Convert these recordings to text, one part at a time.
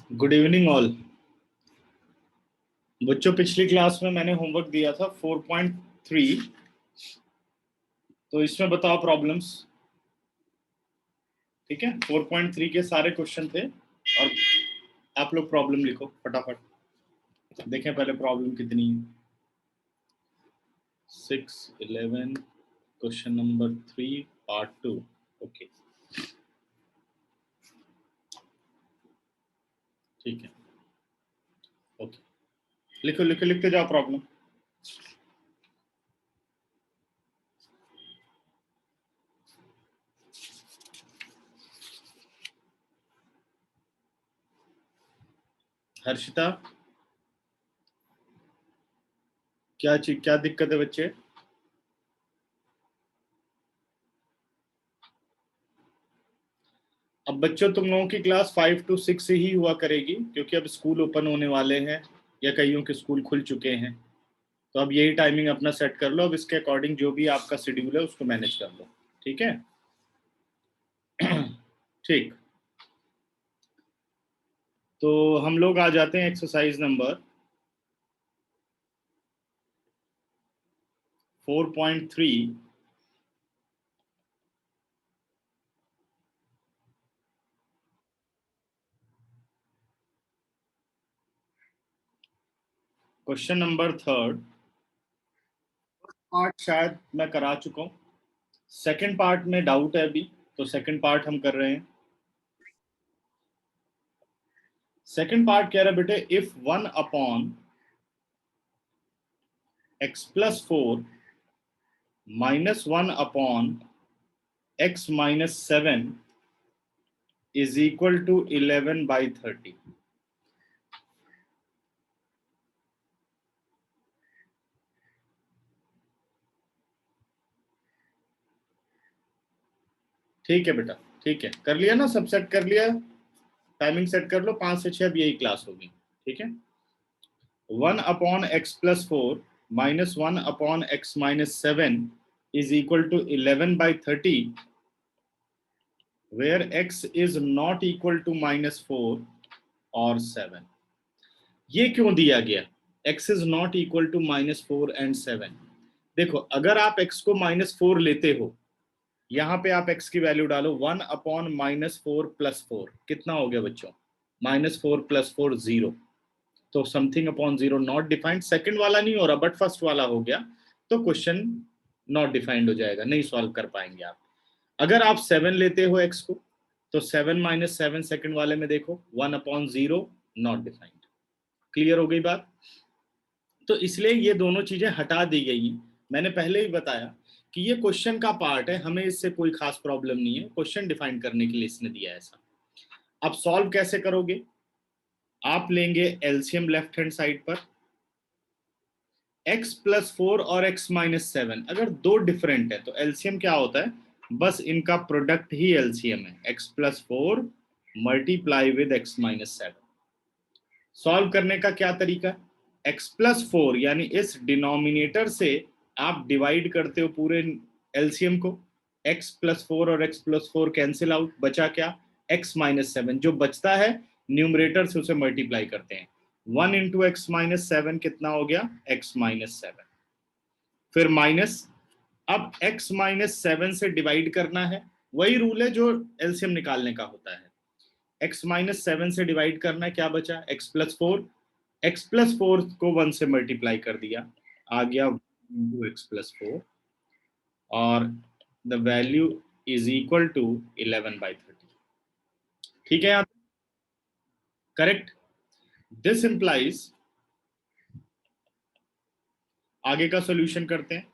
Good evening all बच्चों। पिछली class में मैंने होमवर्क दिया था 4.3। तो इसमें बताओ प्रॉब्लम्स। ठीक है, 4.3 के सारे क्वेश्चन थे और आप लोग प्रॉब्लम लिखो फटाफट। देखें पहले प्रॉब्लम कितनी है। 6, 11, क्वेश्चन नंबर 3 पार्ट 2। ओके, ठीक है। ओके, लिखो लिखो लिखते जाओ प्रॉब्लम। हर्षिता, क्या दिक्कत है बच्चे? अब बच्चों तुम लोगों की क्लास 5 to 6 ही हुआ करेगी, क्योंकि अब स्कूल ओपन होने वाले हैं या कईयों के स्कूल खुल चुके हैं। तो अब यही टाइमिंग अपना सेट कर लो। अब इसके अकॉर्डिंग जो भी आपका शेड्यूल है उसको मैनेज कर लो। ठीक है। ठीक, तो हम लोग आ जाते हैं exercise number 4.3। Question number 3 part शायद मैं करा चुका हूँ। सेकंड पार्ट में डाउट है अभी, तो सेकंड पार्ट हम कर रहे हैं। सेकंड पार्ट कह रहा है बेटे, if 1/x+4 -1/x-7 is equal to 11/30। ठीक है बेटा, ठीक है, कर लिया ना, सब सेट कर लिया। टाइमिंग सेट कर लो, 5 से 6 अब यही क्लास होगी। ठीक है। 1/x+4 -1/x-7 is equal to 11/30, where x is not equal to -4 और 7। ये क्यों दिया गया x is not equal to -4 and 7? देखो, अगर आप x को -4 लेते हो, यहां पे आप x की वैल्यू डालो 1/-4 + 4 कितना हो गया बच्चों? -4 + 4 0। तो something upon 0 not defined. Second वाला नहीं हो रहा बट फर्स्ट वाला हो गया, तो क्वेश्चन नॉट डिफाइंड हो जाएगा, नहीं सॉल्व कर पाएंगे आप। अगर आप 7 लेते हो x को, तो 7 - 7 सेकंड वाले में देखो 1/0 नॉट डिफाइंड। क्लियर हो गई बात? तो इसलिए ये दोनों चीजें हटा दी गई। मैंने पहले ही बताया कि ये क्वेश्चन का पार्ट है, हमें इससे कोई खास प्रॉब्लम नहीं है। क्वेश्चन डिफाइन करने के लिए इसने दिया है ऐसा। अब सॉल्व कैसे करोगे? आप लेंगे एलसीएम लेफ्ट हैंड साइड पर। x+4 और x-7 अगर दो डिफरेंट है तो एलसीएम क्या होता है? बस इनका प्रोडक्ट ही एलसीएम है, x+4 multiply with x-7। Solve करने का क्या तरीका? x+4 यानी इस डिनोमिनेटर से आप डिवाइड करते हो पूरे एलसीएम को। x+4 और x+4 कैंसिल आउट, बचा क्या? x-7। जो बचता है न्यूमरेटर से उसे मल्टीप्लाई करते हैं। 1 × x-7 कितना हो गया? x-7। फिर माइनस, अब x-7 से डिवाइड करना है। वही रूल है जो एलसीएम निकालने का होता है। x-7 से डिवाइड करना है, क्या बचा? x+4। x+4 को 1 से मल्टीप्लाई कर दिया, आ गया x+4, और the value is equal to 11/30। ठीक है, करेक्ट। दिस इंप्लाइज, आगे का सॉल्यूशन करते हैं।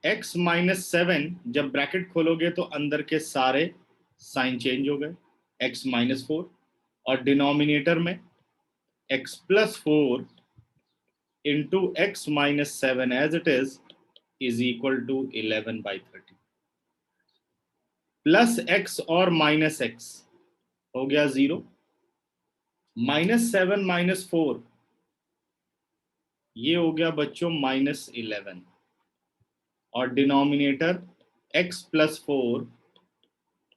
x-7 जब ब्रैकेट खोलोगे तो अंदर के सारे साइन चेंज हो गए, x-4, और डिनोमिनेटर में x+4 into x-7 as it is equal to 11/30। Plus x और माइनस x हो गया 0। -7 - 4 ये हो गया बच्चों -11, और denominator x+4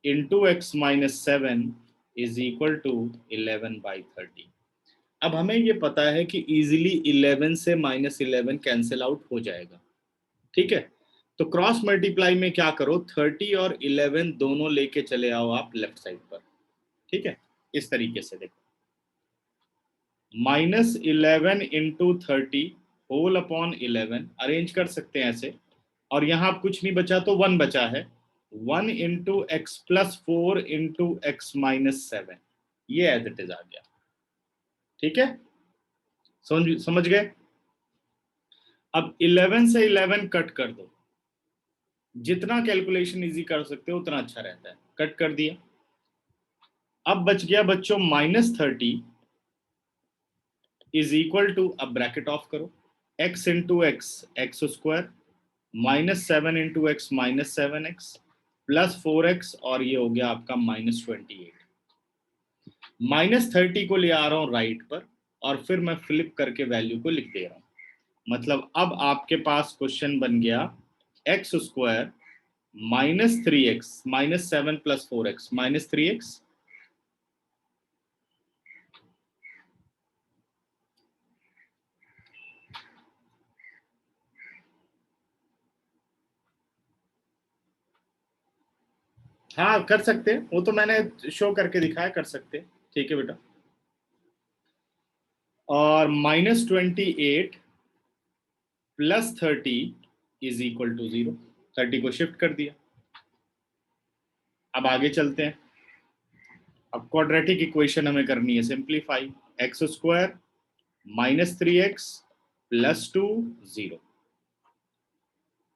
into x-7 is equal to 11/30। अब हमें ये पता है कि इजीली 11 से -11 कैंसिल आउट हो जाएगा, ठीक है। तो क्रॉस मल्टीप्लाई में क्या करो, 30 और 11 दोनों लेके चले आओ आप लेफ्ट साइड पर, ठीक है। इस तरीके से देखो, -11 इंटू 30 होल अपॉन 11 अरेंज कर सकते हैं ऐसे, और यहां कुछ नहीं बचा तो 1 बचा है, 1 into x plus 4 into x minus 7, ये एज इट इज आ गया, ठीक है। समझ गए। अब 11 से 11 कट कर दो, जितना कैलकुलेशन इजी कर सकते हो उतना अच्छा रहता है। कट कर दिया। अब बच गया बच्चों -30 इज इक्वल टू, अब ब्रैकेट ऑफ करो, x into x x square, -7 into x -7x plus 4x, और ये हो गया आपका -28। -30 को ले आ रहा हूं राइट पर, और फिर मैं फ्लिप करके वैल्यू को लिख दे रहा हूं। मतलब अब आपके पास क्वेश्चन बन गया x square -3x -7 plus 4x -3x। हाँ कर सकते हैं, वो तो मैंने शो करके दिखाया, कर सकते हैं, ठीक है बेटा। और -28 प्लस 30 इज इक्वल टू 0, 30 को शिफ्ट कर दिया। अब आगे चलते हैं। अब क्वाड्रेटिक इक्वेशन हमें करनी है simplify, x square -3x plus 2 0,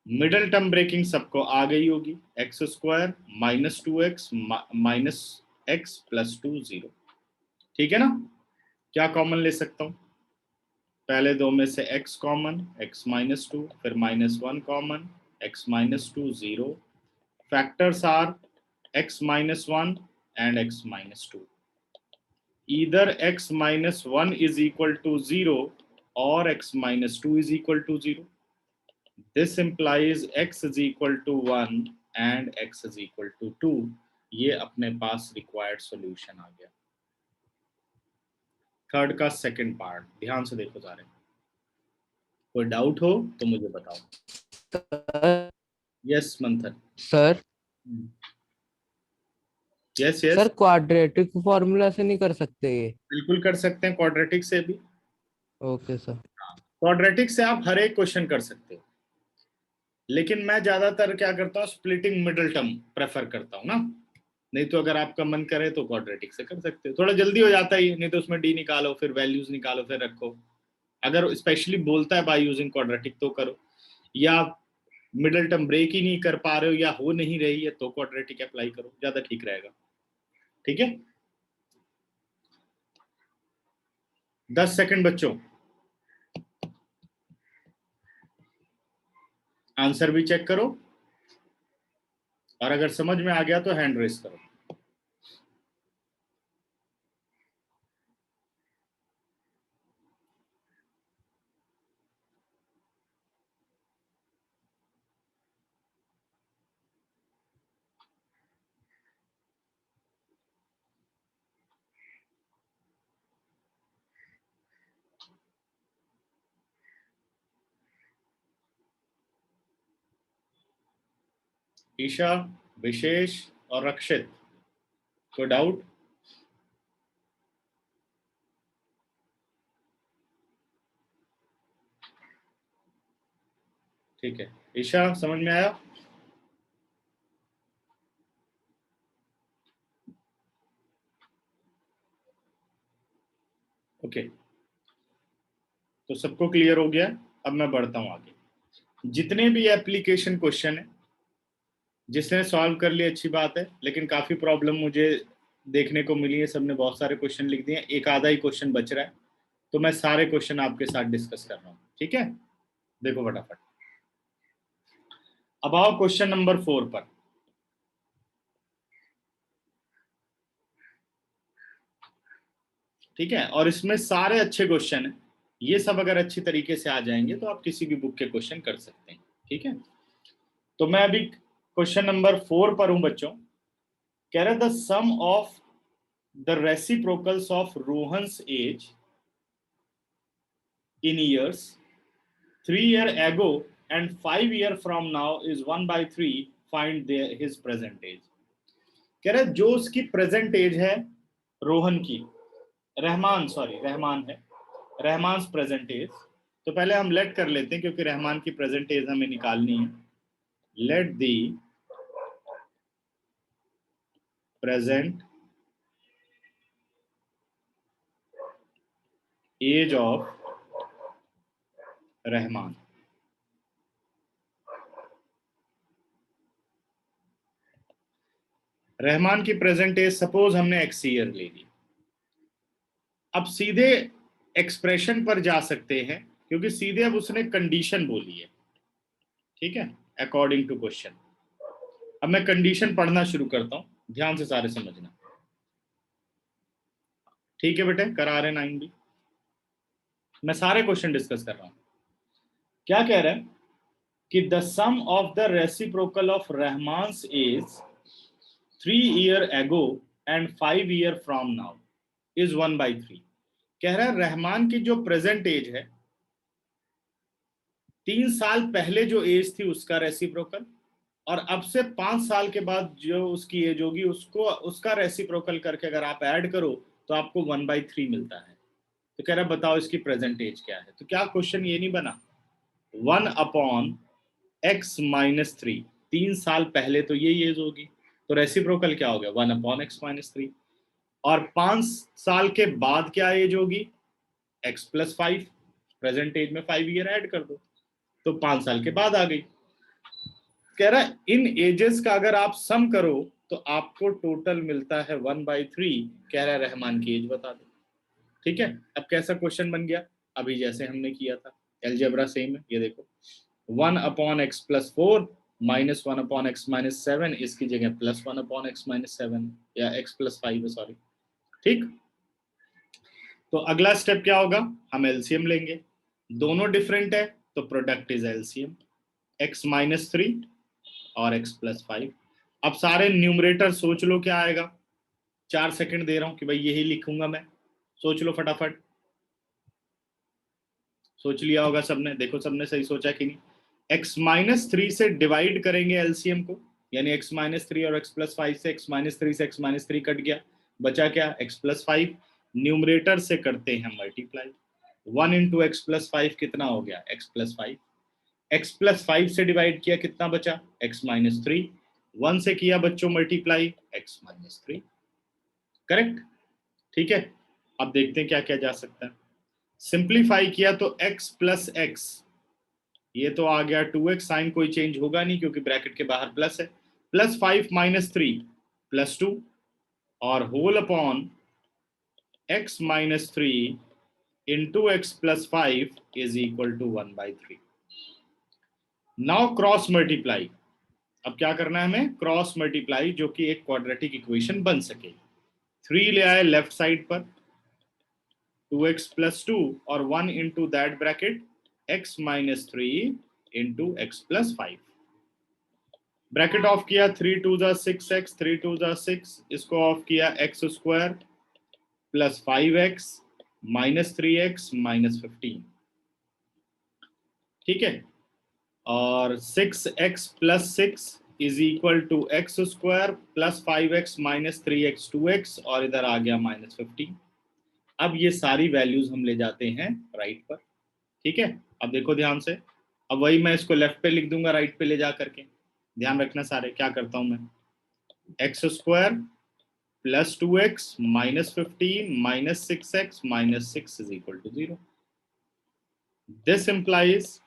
middle term breaking सबको आ गई होगी, x square -2x minus x plus 2 0, ठीक है ना। क्या कॉमन ले सकता हूं, पहले दो में से x कॉमन, x -2, फिर -1 common, x -2 0, factors are x -1 and x -2, either x -1 is equal to 0 or x -2 is equal to 0. This implies x is equal to 1 and x is equal to 2. ये अपने पास required solution आ गया। Third का second part ध्यान से देखो सारे, कोई doubt हो तो मुझे बताओ। सर यस मंथन। Sir yes yes, sir quadratic formula से नहीं कर सकते ये? बिल्कुल कर सकते हैं क्वाड्रेटिक से भी। Okay sir. क्वाड्रेटिक से आप हर एक क्वेश्चन कर सकते हो, लेकिन मैं ज्यादातर क्या करता हूँ, स्प्लिटिंग मिडल टर्म प्रेफर करता हूँ ना। नहीं तो अगर आपका मन करे तो क्वाड्रेटिक से कर सकते हो, थोड़ा जल्दी हो जाता ही, नहीं तो उसमें डी निकालो, फिर वैल्यूज निकालो, फिर रखो। अगर स्पेशली बोलता है बाय यूजिंग क्वाड्रेटिक तो करो, या मिडल टर्म ब्रेक ही नहीं कर पा रहे हो या हो नहीं रही है तो क्वाड्रेटिक अप्लाई करो, ज्यादा ठीक रहेगा, ठीक है। 10 सेकंड बच्चों, आंसर भी चेक करो, और अगर समझ में आ गया तो हैंड रेस करो। ईशा, विशेष और रक्षित, कोई डाउट? ठीक है, ईशा समझ में आया? ओके, तो सबको क्लियर हो गया। अब मैं बढ़ता हूं आगे। जितने भी एप्लीकेशन क्वेश्चन है, जिसने सॉल्व कर लिया अच्छी बात है, लेकिन काफी प्रॉब्लम मुझे देखने को मिली है, सबने बहुत सारे क्वेश्चन लिख दिए, एक आधा ही क्वेश्चन बच रहा है, तो मैं सारे क्वेश्चन आपके साथ डिस्कस कर रहा हूँ, ठीक है। देखो फटाफट, अब आओ क्वेश्चन नंबर 4 पर। ठीक है, और इसमें सारे अच्छे क्वेश्चन हैं, ये सब अगर अच्छी तरीके से आ जाएंगे तो आप किसी भी बुक के क्वेश्चन कर सकते हैं, ठीक है। तो मैं अभी क्वेश्चन नंबर 4 पर हूं बच्चों। कह रहा the sum of the reciprocals of Rohan's age in years, 3 year ago and 5 year from now is 1/3. Find his present age. कह रहे जो उसकी प्रेजेंट एज है रोहन की, रहमान है, रहमान प्रेजेंट एज। तो पहले हम लेट कर लेते हैं क्योंकि रहमान की प्रेजेंट एज हमें निकालनी है। Let the present age of Rahman. Rahman की प्रेजेंट एज सपोज हमने एक्स ईयर ले ली। अब सीधे एक्सप्रेशन पर जा सकते हैं क्योंकि सीधे अब उसने कंडीशन बोली है, ठीक है, अकॉर्डिंग टू क्वेश्चन। अब मैं कंडीशन पढ़ना शुरू करता हूं, ध्यान से सारे समझना, ठीक है बेटे, करा रहे 9 भी, मैं सारे क्वेश्चन डिस्कस कर रहा हूं। क्या कह रहा है कि the sum of the reciprocal of Rahman's is 3 year ago and 5 year from now is 1/3। कह रहा है रहमान की जो प्रेजेंट एज है, 3 साल पहले जो एज थी उसका रेसिप्रोकल, और अब से 5 साल के बाद जो उसकी एज होगी उसको उसका रेसिप्रोकल करके अगर आप ऐड करो तो आपको 1/3 मिलता है। तो कह रहा है बताओ इसकी प्रेजेंट एज क्या है। तो क्या क्वेश्चन ये नहीं बना 1/x-3, 3 साल पहले तो ये एज होगी, तो रेसिप्रोकल क्या हो गया 1/x-3, और 5 साल के बाद क्या एज होगी x+5, प्रेजेंट एज में 5 ईयर ऐड कर दो तो 5 साल के बाद आ गई। कह रहा है इन एजेस का अगर आप सम करो तो आपको टोटल मिलता है 1/3। कह रहा है रहमान की एज बता दो। ठीक है, अब कैसा क्वेश्चन बन गया, अभी जैसे हमने किया था, एलजेब्रा सेम है, ये देखो 1/x+4 -1/x-7, इसकी जगह +1/x-7 या x+5 सॉरी, ठीक। तो अगला स्टेप क्या होगा, हम एलसीएम लेंगे, दोनों डिफरेंट है तो प्रोडक्ट इज एलसीएम, x-3 और x+5। अब सारे न्यूमरेटर सोच लो क्या आएगा, 4 सेकंड दे रहा हूं कि भाई यही लिखूंगा मैं, सोच लो फटाफट। सोच लिया होगा सबने, देखो सबने सही सोचा कि नहीं। x-3 से डिवाइड करेंगे एलसीएम को, यानी x-3 और x+5 से x-3 से x-3 कट गया, बचा क्या x+5, न्यूमरेटर से करते हैं मल्टीप्लाई, 1 इंटू x+5 कितना हो गया x+5, x+5 से डिवाइड किया कितना बचा x-3, 1 से किया बच्चों मल्टीप्लाई x-3, करेक्ट, ठीक है। अब देखते हैं क्या क्या जा सकता है, सिंप्लीफाई किया तो x+x, ये तो आ गया 2x, साइन कोई चेंज होगा नहीं क्योंकि ब्रैकेट के बाहर प्लस है, +5 - 3 +2, और whole upon x-3 into x+5 is equal to 1/3। Now cross multiply, अब क्या करना है हमें, क्रॉस मल्टीप्लाई, जो कि एक क्वाड्रेटिक इक्वेशन बन सके। 3 ले आए लेफ्ट साइड पर, 2x+2 और 1 into that bracket x-3 into x+5, bracket of किया, 3 2 6x, 3 2 6, इसको ऑफ किया x² + 5x - 3x - 15, ठीक है, और 6x + 6 is equal to x² + 5x - 3x 2x, और इधर आ गया -15। अब ये सारी वैल्यूज हम ले जाते हैं राइट पर, ठीक है। अब देखो ध्यान से, अब वही मैं इसको लेफ्ट पे लिख दूंगा राइट पे ले जा करके, ध्यान रखना सारे, क्या करता हूं मैं, x² + 2x - 15 - 6x - 6 is equal to 0। This implies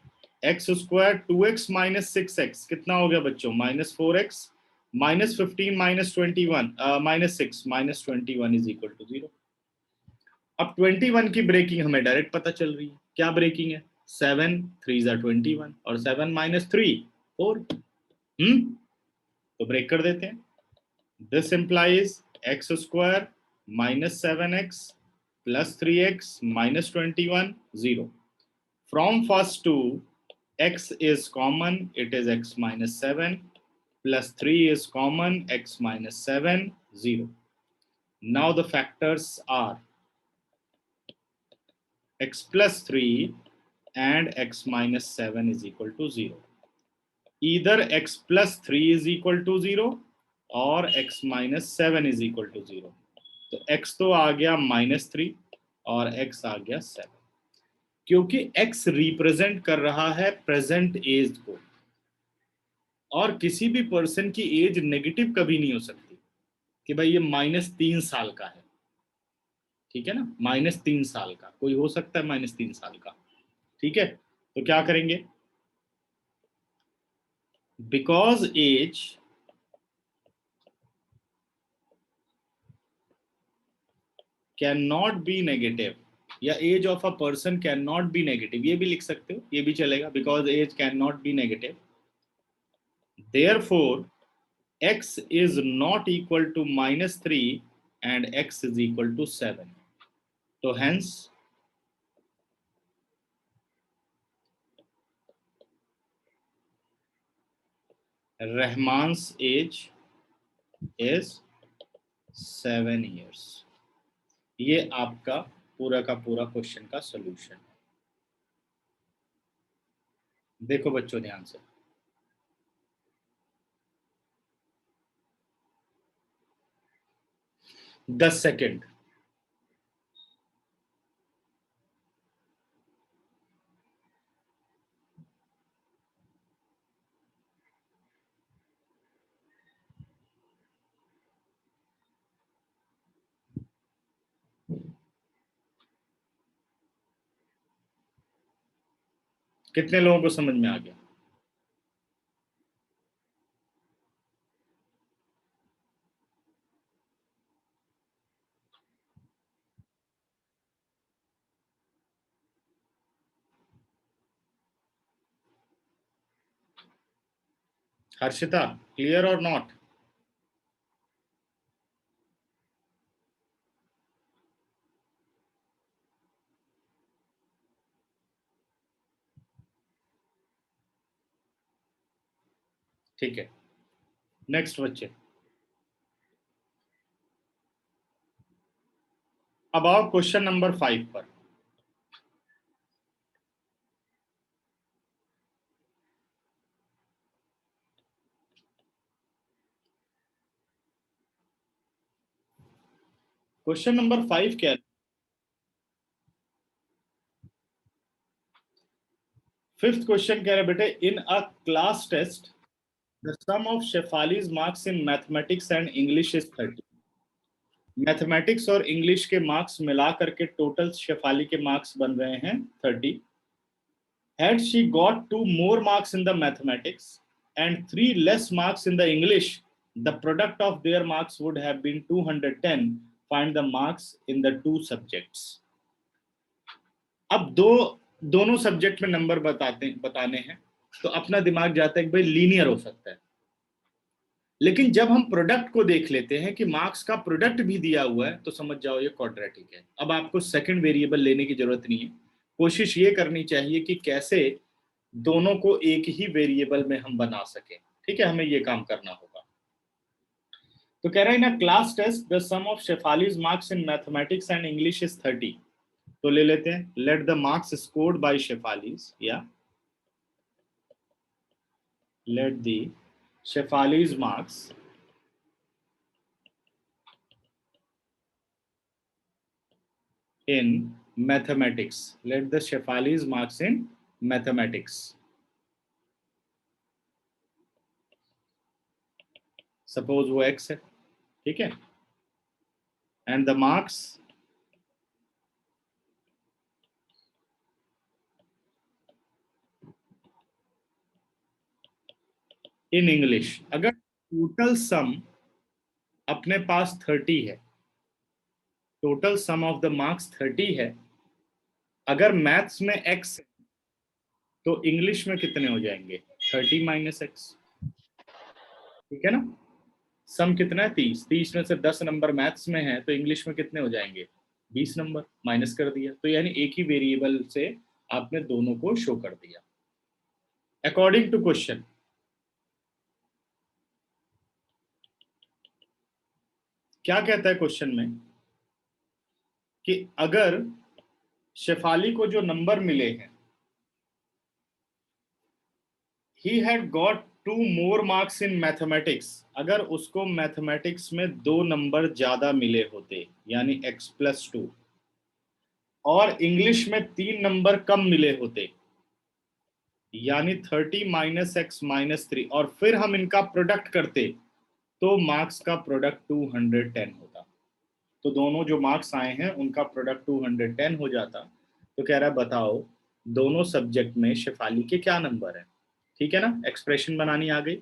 x² 2x - 6x कितना हो गया बच्चों -4x, -15 -21 -6 -21 इज इक्वल टू 0। अब 21 की ब्रेकिंग हमें डायरेक्ट पता चल रही है, क्या ब्रेकिंग है, 7 3 = 21 और 7 - 3 4, तो ब्रेक कर देते हैं। This implies x² -7x + 3x - 21 0। From first two, x is common, it is x - 7 + 3 is common, x - 7 0। Now the factors are x + 3 and x minus 7 is equal to 0. Either x plus 3 is equal to 0 और x minus 7 is equal to 0. तो x तो आ गया -3 और x आ गया 7, क्योंकि x represent कर रहा है प्रेजेंट एज को, और किसी भी पर्सन की एज नेगेटिव कभी नहीं हो सकती कि भाई ये -3 साल का है, ठीक है ना, -3 साल का कोई हो सकता है, -3 साल का, ठीक है। तो क्या करेंगे, because age can not be negative, या age of a person can not be negative, ये भी लिख सकते हो, ये भी चलेगा, because age can not be negative, therefore x is not equal to -3 and x is equal to 7. तो hence Rahman's age is 7 years. ये आपका पूरा का पूरा क्वेश्चन का सॉल्यूशन है। देखो बच्चों ध्यान से, दस सेकेंड। कितने लोगों को समझ में आ गया? हर्षिता, क्लियर और नॉट? ठीक है, नेक्स्ट बच्चे। अब आओ क्वेश्चन नंबर 5 पर। क्वेश्चन नंबर 5 क्या है? फिफ्थ क्वेश्चन कह रहे बेटे, in a class test the sum of Shefali's marks in mathematics and English is 30। Mathematics और इंग्लिश के मार्क्स मिला करके टोटल शेफाली के मार्क्स बन रहे हैं 30। Had she got 2 more marks in the mathematics and 3 less marks in the English, the product of their marks would have been 210. Find the marks in the 2 subjects. अब दोनों subject में number बताने हैं, तो अपना दिमाग जाता है कि भाई लीनियर हो सकता है, लेकिन जब हम प्रोडक्ट को देख लेते हैं कि मार्क्स का प्रोडक्ट भी दिया हुआ है, तो समझ जाओ ये क्वाड्रेटिक है। अब आपको सेकंड वेरिएबल लेने की जरूरत नहीं है, कोशिश ये करनी चाहिए कि कैसे दोनों को एक ही वेरिएबल में हम बना सके, ठीक है, हमें ये काम करना होगा। तो कह रहा है ना, class test the sum of Shefali's marks in mathematics and English is 30। तो ले लेते हैं, let the marks scored by Shefali's, या let the Shefali's marks in mathematics, let the Shefali's marks in mathematics, suppose वो x है, ठीक है, and the marks in English, अगर टोटल सम अपने पास 30 है, total sum of the marks 30 है, अगर मैथ्स में x है तो इंग्लिश में कितने हो जाएंगे? 30 माइनस एक्स, ठीक है ना। सम कितना है? 30, 30 में से 10 नंबर मैथ्स में है, तो इंग्लिश में कितने हो जाएंगे? 20 नंबर, माइनस कर दिया, तो यानी एक ही वेरिएबल से आपने दोनों को शो कर दिया अकॉर्डिंग टू क्वेश्चन। क्या कहता है क्वेश्चन में कि अगर शेफाली को जो नंबर मिले हैं he had got 2 more marks in mathematics, अगर उसको मैथमेटिक्स में 2 नंबर ज्यादा मिले होते यानी x+2, और इंग्लिश में 3 नंबर कम मिले होते यानी 30 - x - 3, और फिर हम इनका प्रोडक्ट करते तो मार्क्स का प्रोडक्ट 210 होता। तो दोनों जो मार्क्स आए हैं उनका प्रोडक्ट 210 हो जाता। तो कह रहा है बताओ दोनों सब्जेक्ट में शेफाली के क्या नंबर है। ठीक है ना, एक्सप्रेशन बनानी आ गई।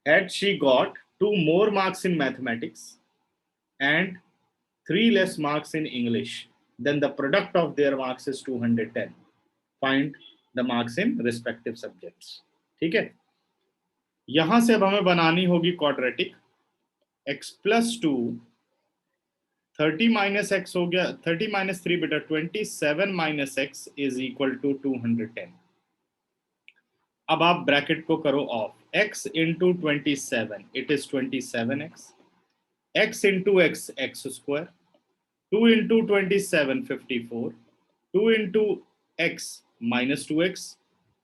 Had she got 2 more marks in mathematics and 3 less marks in English, then the product of their marks is 210. Find the marks in respective subjects. ठीक है, यहां से अब हमें बनानी होगी क्वाड्रेटिक। x+2, 30 - x हो गया, 30 - 3 बेटा 27 - x इज इक्वल टू 210। अब आप ब्रैकेट को करो of, x into 27 it is 27x, x into x, x square, 2 into 27, 54, 2 into x minus 2x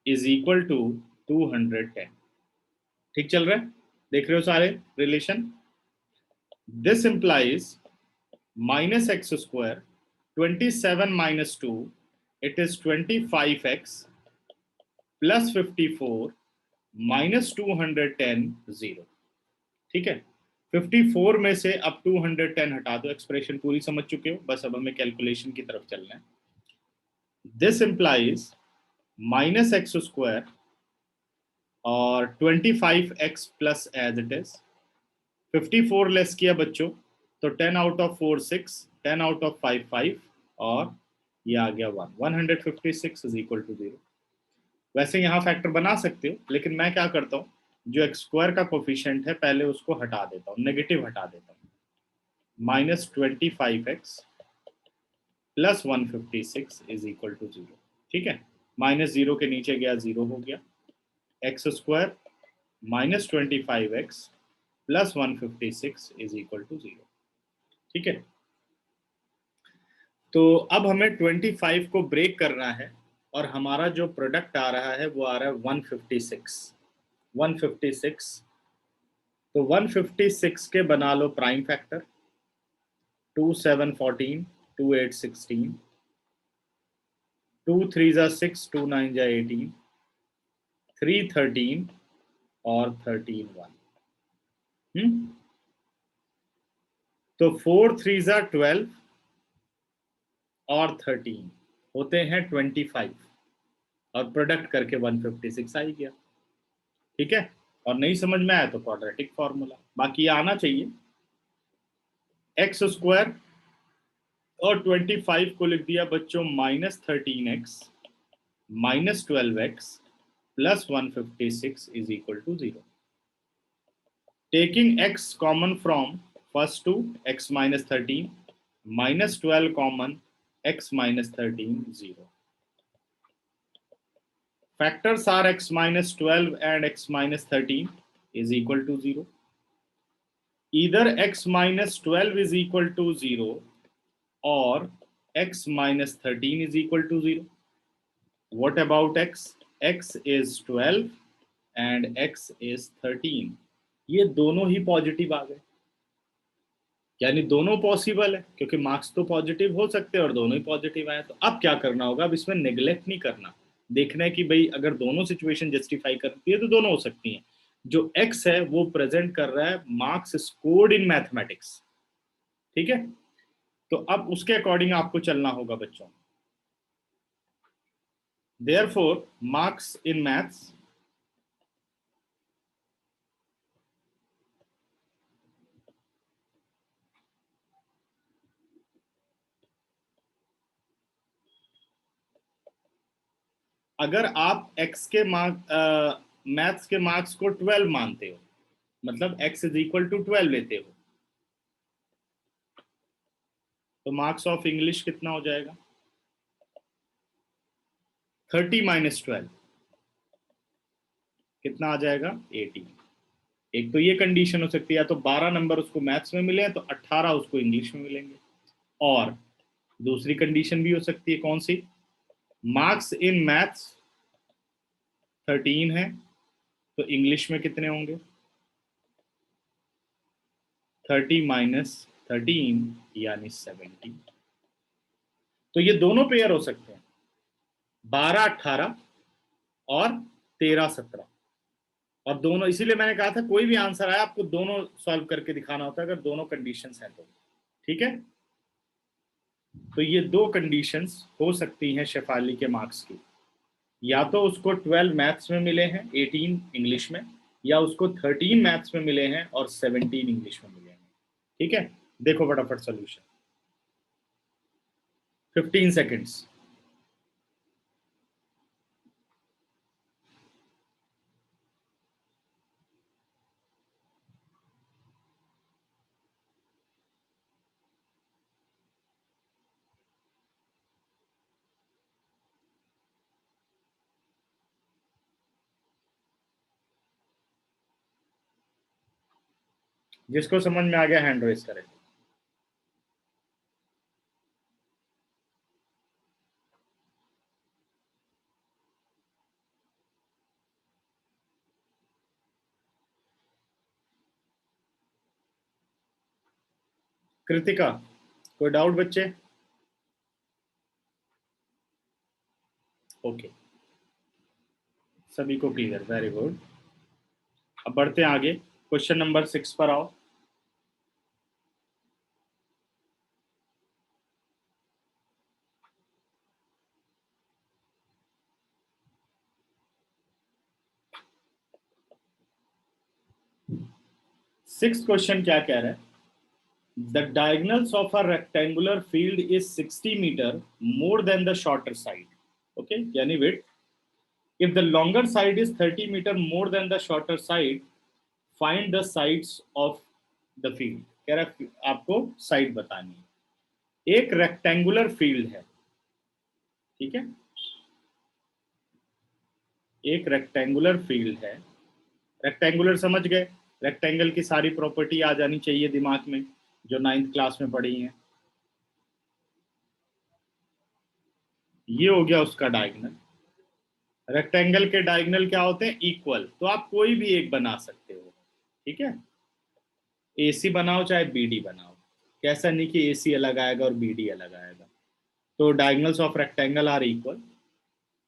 is equal to 210। ठीक चल रहा है, देख रहे हो सारे relation. This implies minus x square, 27 minus 2, it is 25x plus 54 minus 210, 0। ठीक है, 54 में से अब 210 हटा दो, एक्सप्रेशन पूरी समझ चुके हो, बस अब हमें कैलकुलेशन की तरफ चलना है। This implies minus x square और 25x plus as it is, 54 less किया बच्चों तो 10 आउट ऑफ 4 6, 10 आउट ऑफ 5 5, और ये आ गया 1, 156 इज इक्वल टू 0। वैसे यहाँ फैक्टर बना सकते हो, लेकिन मैं क्या करता हूँ, जो एक्स स्क्वायर का कोफिशिएंट है पहले उसको हटा देता हूँ, नेगेटिव हटा देता हूँ। -25x plus 156 is equal to 0। ठीक है, -0 के नीचे गया 0 हो गया, x square -25x plus 156 is equal to 0। ठीक है, तो अब हमें 25 को ब्रेक करना है और हमारा जो प्रोडक्ट आ रहा है वो आ रहा है 156। तो 156 के बना लो प्राइम फैक्टर, 2 7 14, 2 8 16, 2 3 जा 6, 2 9 जा 18, 3 13 और 13 1। तो 4 3 जा 12 और 13 होते हैं 25, और प्रोडक्ट करके 156 आ ही गया। ठीक है, और नहीं समझ में आया तो क्वाड्रेटिक फॉर्मूला, बाकी आना चाहिए। एक्स स्क्वायर और 25 को लिख दिया बच्चों -13x -12x plus 156 is equal to 0। Taking x common from first two x -13, -12 common x -13, 0। Factors are x -12 and x -13 is equal to 0. Either x -12 is equal to 0 or x -13 is equal to 0. What about x? X is 12 and x is 13. ये दोनों ही positive आ गए, यानी दोनों possible है, क्योंकि marks तो positive हो सकते हैं और दोनों ही पॉजिटिव आए। तो अब क्या करना होगा, अब इसमें नेग्लेक्ट नहीं करना, देखना है कि भाई अगर दोनों सिचुएशन जस्टिफाई करती है तो दोनों हो सकती हैं। जो x है वो प्रेजेंट कर रहा है मार्क्स स्कोर्ड इन मैथमेटिक्स। ठीक है, तो अब उसके अकॉर्डिंग आपको चलना होगा बच्चों। देयरफॉर मार्क्स इन मैथ्स अगर आप x के मार्क मैथ्स के मार्क्स को 12 मानते हो, मतलब x इज इक्वल टू 12 लेते हो, तो मार्क्स ऑफ इंग्लिश कितना हो जाएगा, 30 - 12 कितना आ जाएगा, 18। एक तो ये कंडीशन हो सकती है, या तो 12 नंबर उसको मैथ्स में मिले तो 18 उसको इंग्लिश में मिलेंगे, और दूसरी कंडीशन भी हो सकती है, कौन सी, मार्क्स इन मैथ्स 13 है तो इंग्लिश में कितने होंगे? 30 माइनस 13 यानी 17। तो ये दोनों पेयर हो सकते हैं, 12 18 और 13 17। और दोनों, इसीलिए मैंने कहा था कोई भी आंसर आया आपको दोनों सॉल्व करके दिखाना होता है अगर दोनों कंडीशंस हैं तो। ठीक है, तो ये दो कंडीशंस हो सकती हैं शेफाली के मार्क्स की, या तो उसको 12 मैथ्स में मिले हैं, 18 इंग्लिश में, या उसको 13 मैथ्स में मिले हैं और 17 इंग्लिश में मिले हैं। ठीक है, देखो फटाफट सॉल्यूशन, 15 सेकेंड्स। जिसको समझ में आ गया हैंड रेस करें। कृतिका, कोई डाउट बच्चे? ओके, सभी को क्लियर, वेरी गुड। अब बढ़ते हैं आगे, क्वेश्चन नंबर 6 पर आओ। सिक्स क्वेश्चन क्या कह रहा है? The diagonals of a rectangular field is 60 metre more than the shorter side. Okay, यानी width, if the longer side is 30 meter more than the shorter side, find the sides of the field। कह रहा है आपको side बतानी है। एक rectangular field है, ठीक है, एक रेक्टेंगुलर फील्ड है। रेक्टेंगुलर समझ गए, रेक्टेंगल की सारी प्रॉपर्टी आ जानी चाहिए दिमाग में, जो 9th क्लास में पढ़ी है। ये हो गया उसका डायगोनल। रेक्टेंगल के डायगोनल क्या होते हैं? इक्वल। तो आप कोई भी एक बना सकते हो, ठीक है, AC बनाओ चाहे BD बनाओ, कैसा नहीं कि AC अलग आएगा और BD अलग आएगा। तो diagonals of rectangle are equal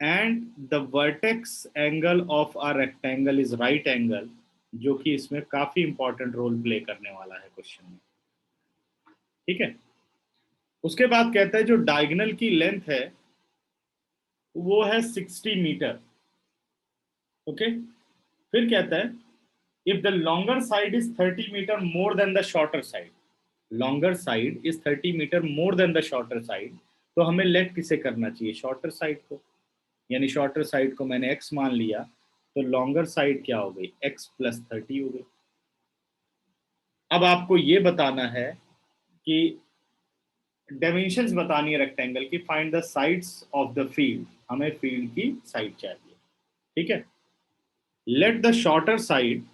and the vertex angle of a rectangle is right angle, जो कि इसमें काफी इंपॉर्टेंट रोल प्ले करने वाला है क्वेश्चन में। ठीक है, उसके बाद कहता है जो डायगोनल की लेंथ है वो है 60 मीटर। ओके, फिर कहता है if the longer side is 30 meter more than the shorter side, longer side is 30 meter more than the shorter side, तो हमें लेट किसे करना चाहिए? शॉर्टर साइड को, यानी शॉर्टर साइड को मैंने x मान लिया, तो लॉन्गर साइड क्या हो गई? x प्लस 30 हो गई। अब आपको ये बताना है कि डायमेंशंस बतानी है रेक्टेंगल की, find the sides of the field, हमें फील्ड की साइड चाहिए। ठीक है, let the shorter side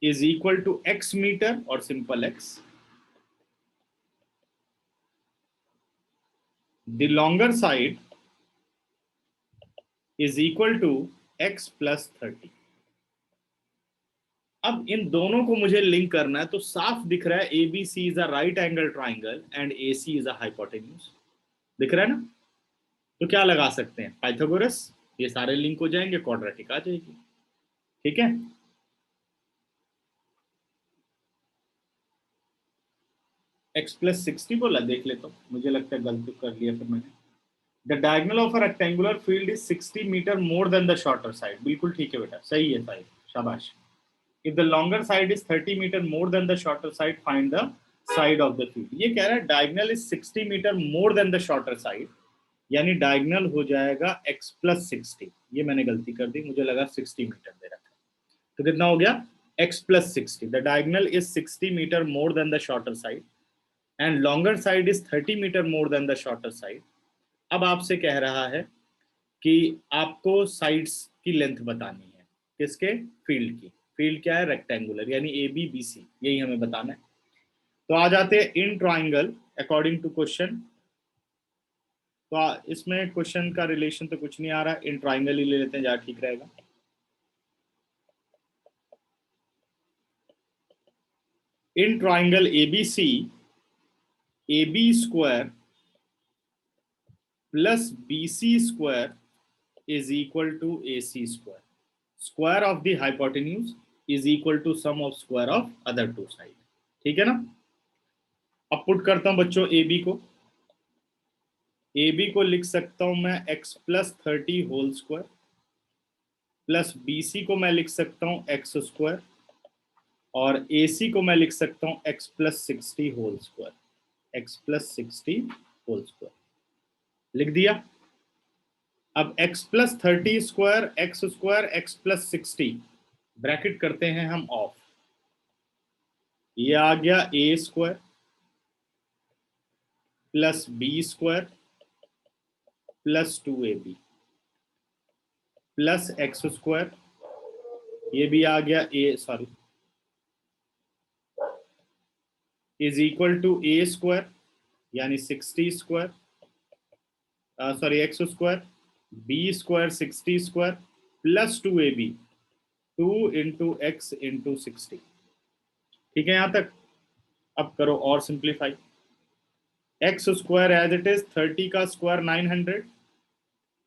is equal to x meter or simple x, the longer side is equal to x plus 30। अब इन दोनों को मुझे लिंक करना है, तो साफ दिख रहा है ABC is a right angle triangle and AC is a hypotenuse. दिख रहा है ना? तो क्या लगा सकते हैं? पाइथागोरस, ये सारे लिंक हो जाएंगे, क्वाड्रेटिक आ जाएगी। ठीक है, x प्लस 60 बोला, देख लेता हूँ, मुझे लगता है गलती कर लिया फिर मैंने। The diagonal of a rectangular field is 60 metre more than the shorter side. बिल्कुल ठीक है बेटा, सही है साहिब, शाबाश। If the longer side is 30 meter more than the shorter side, find the side of the field। ये कह रहा है diagonal is 60 meter more than the shorter side, यानी diagonal हो जाएगा x plus 60। ये मैंने गलती कर दी, मुझे लगा 60 मीटर दे रखा है। तो कितना हो गया? x plus 60। The diagonal is 60 meter more than the shorter side and longer side is 30 meter more than the shorter side। अब आपसे कह रहा है कि आपको साइड्स की लेंथ बतानी है, किसके? फील्ड की। फील्ड क्या है? रेक्टेंगुलर, यानी ABBC, यही हमें बताना है। तो आ जाते हैं in triangle according to question. तो इसमें क्वेश्चन का रिलेशन तो कुछ नहीं आ रहा, इन ट्राइंगल ही ले लेते हैं, जहाँ ठीक रहेगा। In triangle ABC, AB square plus BC square is equal to AC square. Square of the hypotenuse is equal to sum of square of other two side. ठीक है ना। अब पुट करता हूं बच्चों AB को। AB को लिख सकता हूं मैं x plus 30 whole square, plus BC को मैं लिख सकता हूं x स्क्वायर, और AC को मैं लिख सकता हूं x plus 60 whole square, x plus 60 whole square. लिख दिया। अब x plus 30 square x square x plus 60 bracket करते हैं हम ऑफ। ये आ गया a square plus b square plus 2ab plus x square, ये भी आ गया is equal to a square यानी 60 square, x square, b square 60 square plus 2ab, 2 into x into 60। ठीक है यहां तक। अब करो और simplify. X square as it is 30 का स्क्वायर 900,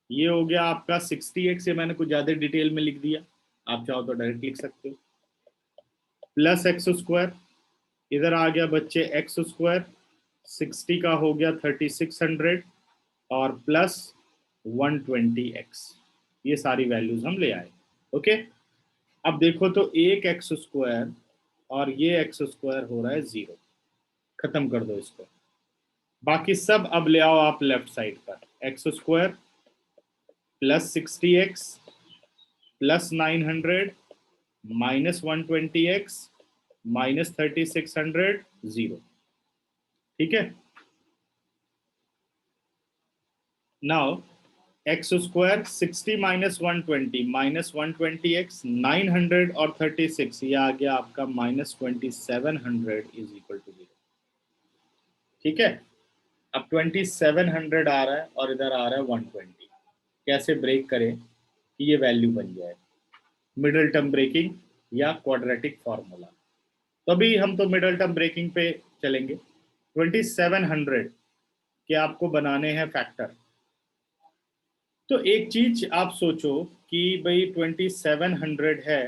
ये हो गया आपका 60x, ये मैंने कुछ ज्यादा डिटेल में लिख दिया, आप चाहो तो डायरेक्ट लिख सकते हो। प्लस एक्स स्क्वायर, इधर आ गया बच्चे एक्स स्क्वायर 60 का हो गया 3600, और प्लस 120x, ये सारी वैल्यूज हम ले आए। ओके। अब देखो तो एक एक्स स्क्वायर और ये एक्स स्क्वायर हो रहा है 0, खत्म कर दो इसको। बाकी सब अब ले आओ आप लेफ्ट साइड पर, x square plus 60x plus 900 minus 120x minus 3600 0। ठीक है। Now x square 60 minus 120 minus 120x 900 और 36, ये आ गया आपका माइनस 2700 इज इक्वल टू 0। ठीक है। अब 2700 आ रहा है और इधर आ रहा है 120, कैसे ब्रेक करें कि ये वैल्यू बन जाए? मिडिल टर्म ब्रेकिंग या क्वाड्रेटिक फॉर्मूला। तो अभी हम तो मिडिल टर्म ब्रेकिंग पे चलेंगे। 2700 के आपको बनाने हैं फैक्टर। तो एक चीज आप सोचो कि भाई 2700 है,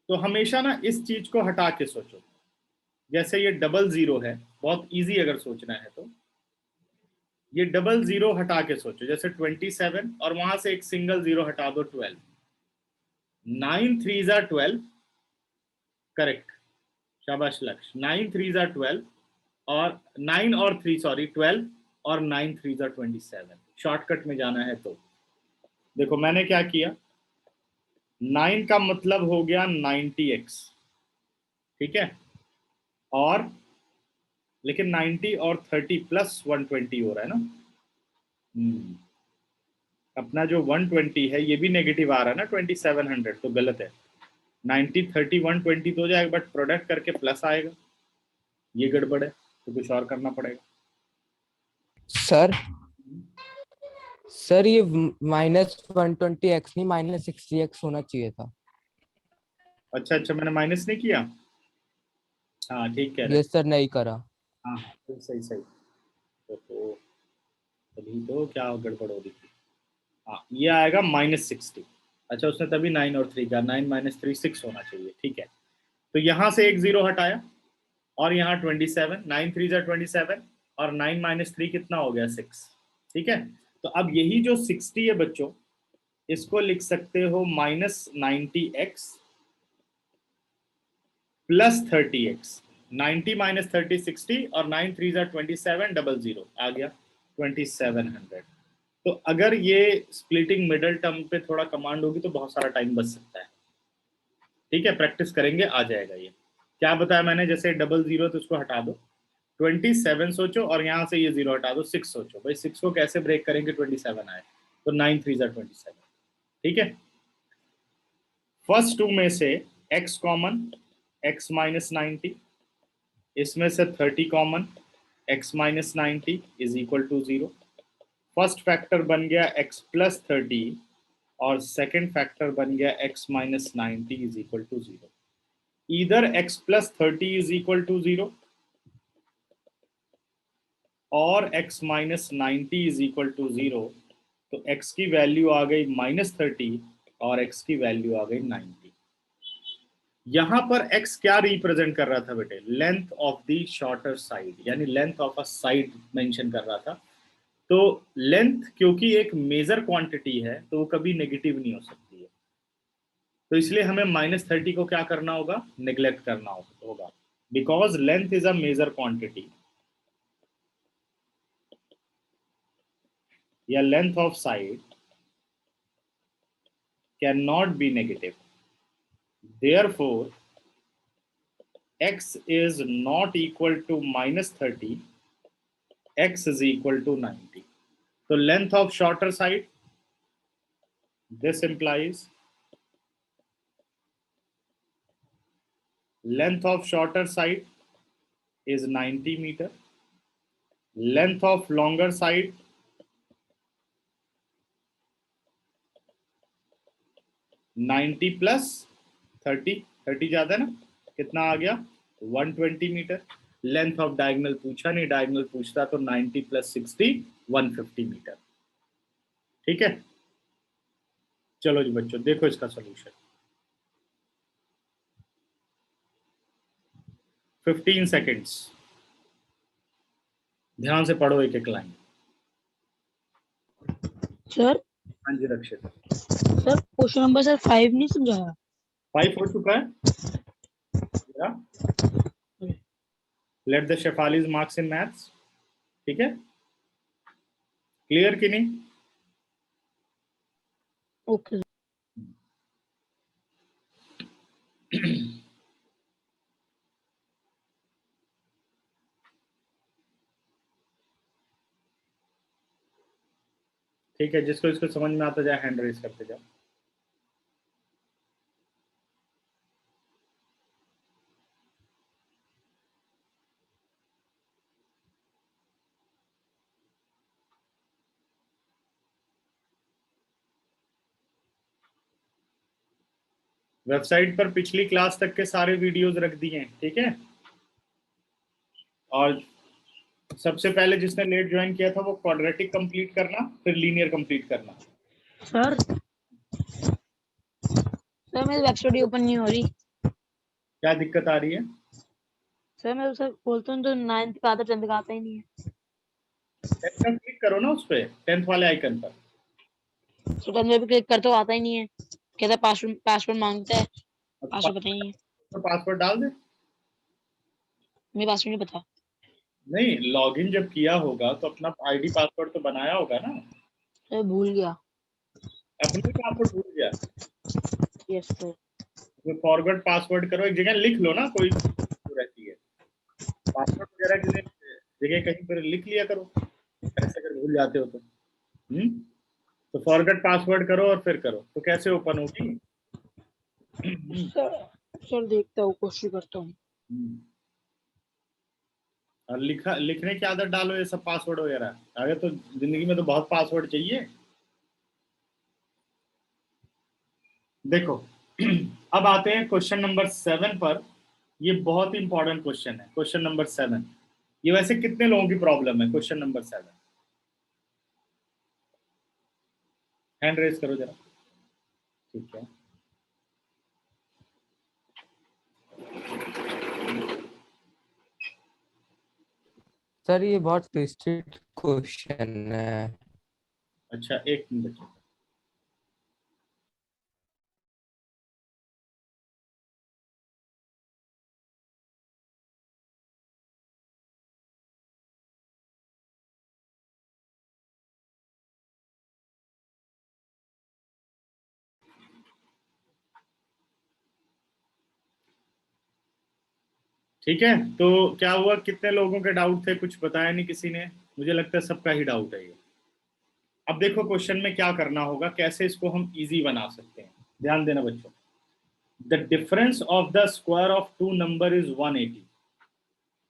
तो हमेशा ना इस चीज को हटा के सोचो। जैसे ये डबल जीरो है, बहुत इजी अगर सोचना है तो ये डबल जीरो हटा के सोचो, जैसे 27 और वहां से एक सिंगल जीरो हटा दो 12, 9 3 ज़ा 12, करेक्ट, शाबाश लक्ष्य, 9 3 ज़ा 12 और 9 और 3 सॉरी 12 और 9 3 ज़ा 27। शॉर्टकट में जाना है तो देखो मैंने क्या किया, 9 का मतलब हो गया 90x। ठीक है। और लेकिन 90 और 30 प्लस 120 हो रहा है ना। अपना जो 120 है ये भी नेगेटिव आ रहा है ना 2700, तो गलत है। 90 30 120 तो हो जाएगा, बट प्रोडक्ट करके प्लस आएगा, ये गड़बड़ है, तो कुछ और करना पड़ेगा। सर सर ये -120x नहीं -60x होना चाहिए था। अच्छा अच्छा, मैंने माइनस नहीं किया। हाँ ठीक कह रहे ये हैं। सर नहीं करा। हाँ तो सही सही। तो तभी तो क्या गड़बड़ हो रही थी। हाँ ये आएगा -60। अच्छा उसने तभी 9 और 3 का, 9 माइनस 3 6 होना चाहिए। ठीक है। तो यहाँ से एक जीरो हटाया और यहाँ 27, 9 3 जा 27 और 9 माइनस 3 कितना हो गया 6। ठीक है। तो अब यही जो 60 है बच्चों, इसको लिख सकते हो -90x प्लस 30x। 90 माइनस 30 60 और 9 3 जा 27 डबल जीरो आ गया 2700। तो अगर ये स्प्लिटिंग मिडल टर्म पे थोड़ा कमांड होगी तो बहुत सारा टाइम बच सकता है। ठीक है, प्रैक्टिस करेंगे आ जाएगा ये। क्या बताया मैंने, जैसे डबल जीरो तो उसको हटा दो, 27 सोचो और यहाँ से ये जीरो हटा दो, 6 सोचो। भाई 6 को कैसे ब्रेक करेंगे 27 आए, तो 9 3 जा 27। ठीक है। फर्स्ट टू में से x कॉमन, x माइनस 90, इसमें से 30 common, x minus 90 is equal to 0। First factor बन गया x प्लस 30 और सेकेंड फैक्टर बन गया x minus 90 is equal to 0। इधर x plus 30 is equal to 0 और x minus 90 is equal to 0, तो x की वैल्यू आ गई माइनस 30 और x की वैल्यू आ गई 90। यहां पर x क्या रिप्रेजेंट कर रहा था बेटे? Length of the shorter side, यानी length of a side mention कर रहा था। तो लेंथ क्योंकि एक मेजर क्वांटिटी है तो वो कभी नेगेटिव नहीं हो सकती है, तो इसलिए हमें माइनस 30 को क्या करना होगा? निगलेक्ट करना होगा, because length is a major quantity या length of side can not be negative, therefore x is not equal to minus 30, x is equal to 90. So length of shorter side, this implies length of shorter side is 90 meter, length of longer side 90 plus 30, 30 ज्यादा ना, कितना आ गया? 120 metre. Length of diagonal पूछा नहीं, diagonal पूछता तो 90 plus 60 150 metre. ठीक है, चलो जी बच्चों देखो इसका सॉल्यूशन। 15 सेकेंड्स, ध्यान से पढ़ो एक एक लाइन। सर हाँ जी Rakshit. Sir question number sir 5 नहीं समझाया। 5 हो चुका है। Let the Shefali's marks in maths. ठीक है, क्लियर कि नहीं? ओके ठीक है, जिसको इसको समझ में आता जाए हैंड रेज करते जाओ। वेबसाइट पर पिछली क्लास तक के सारे वीडियोस रख दिए हैं, ठीक है। और सबसे पहले जिसने लेट ज्वाइन किया था वो क्वाड्रेटिक कंप्लीट करना, फिर लीनियर कंप्लीट करना। सर मेरी वेबसाइट ओपन नहीं हो रही। क्या दिक्कत आ रही है? सर मैं सर बोलता हूँ तो 9th का आता 10th का आता ही नहीं है। 10th का क्लिक करो ना उस पे, 10th वाले आइकन पर। तो 10th में भी क्लिक करते हो आता ही नहीं है, कहता है पासवर्ड मांगता है, पासवर्ड पता ही नहीं है। तो पासवर्ड डाल दे। मेरे पासवर्ड नहीं पता। नहीं, लॉगिन जब किया होगा तो अपना आईडी पासवर्ड तो बनाया होगा ना। सर भूल गया। अपने पासवर्ड भूल गया? Yes sir. तो फॉरवर्ड पासवर्ड करो, एक जगह लिख लो ना, कोई रहती है पासवर्ड वगैरह की जगह कहीं पर लिख लिया करो, ऐसे अगर भूल जाते हो तो। तो फॉरगेट पासवर्ड करो और फिर करो, तो कैसे ओपन होगी? सर देखता हूँ, कोशिश करता हूँ। और लिखने की आदत डालो ये सब पासवर्ड वगैरह, आगे तो जिंदगी में तो बहुत पासवर्ड चाहिए। देखो अब आते हैं क्वेश्चन नंबर 7 पर। ये बहुत ही इंपॉर्टेंट क्वेश्चन है, क्वेश्चन नंबर 7। ये वैसे कितने लोगों की प्रॉब्लम है क्वेश्चन नंबर 7? हैंड रेज करो जरा। ठीक है, सर ये बहुत ट्विस्टेड क्वेश्चन है। अच्छा एक मिनट। ठीक है, तो क्या हुआ, कितने लोगों के डाउट थे? कुछ बताया नहीं किसी ने, मुझे लगता है सबका ही डाउट है ये। अब देखो क्वेश्चन में क्या करना होगा, कैसे इसको हम इजी बना सकते हैं। ध्यान देना बच्चों, the difference of the square of two number is 180।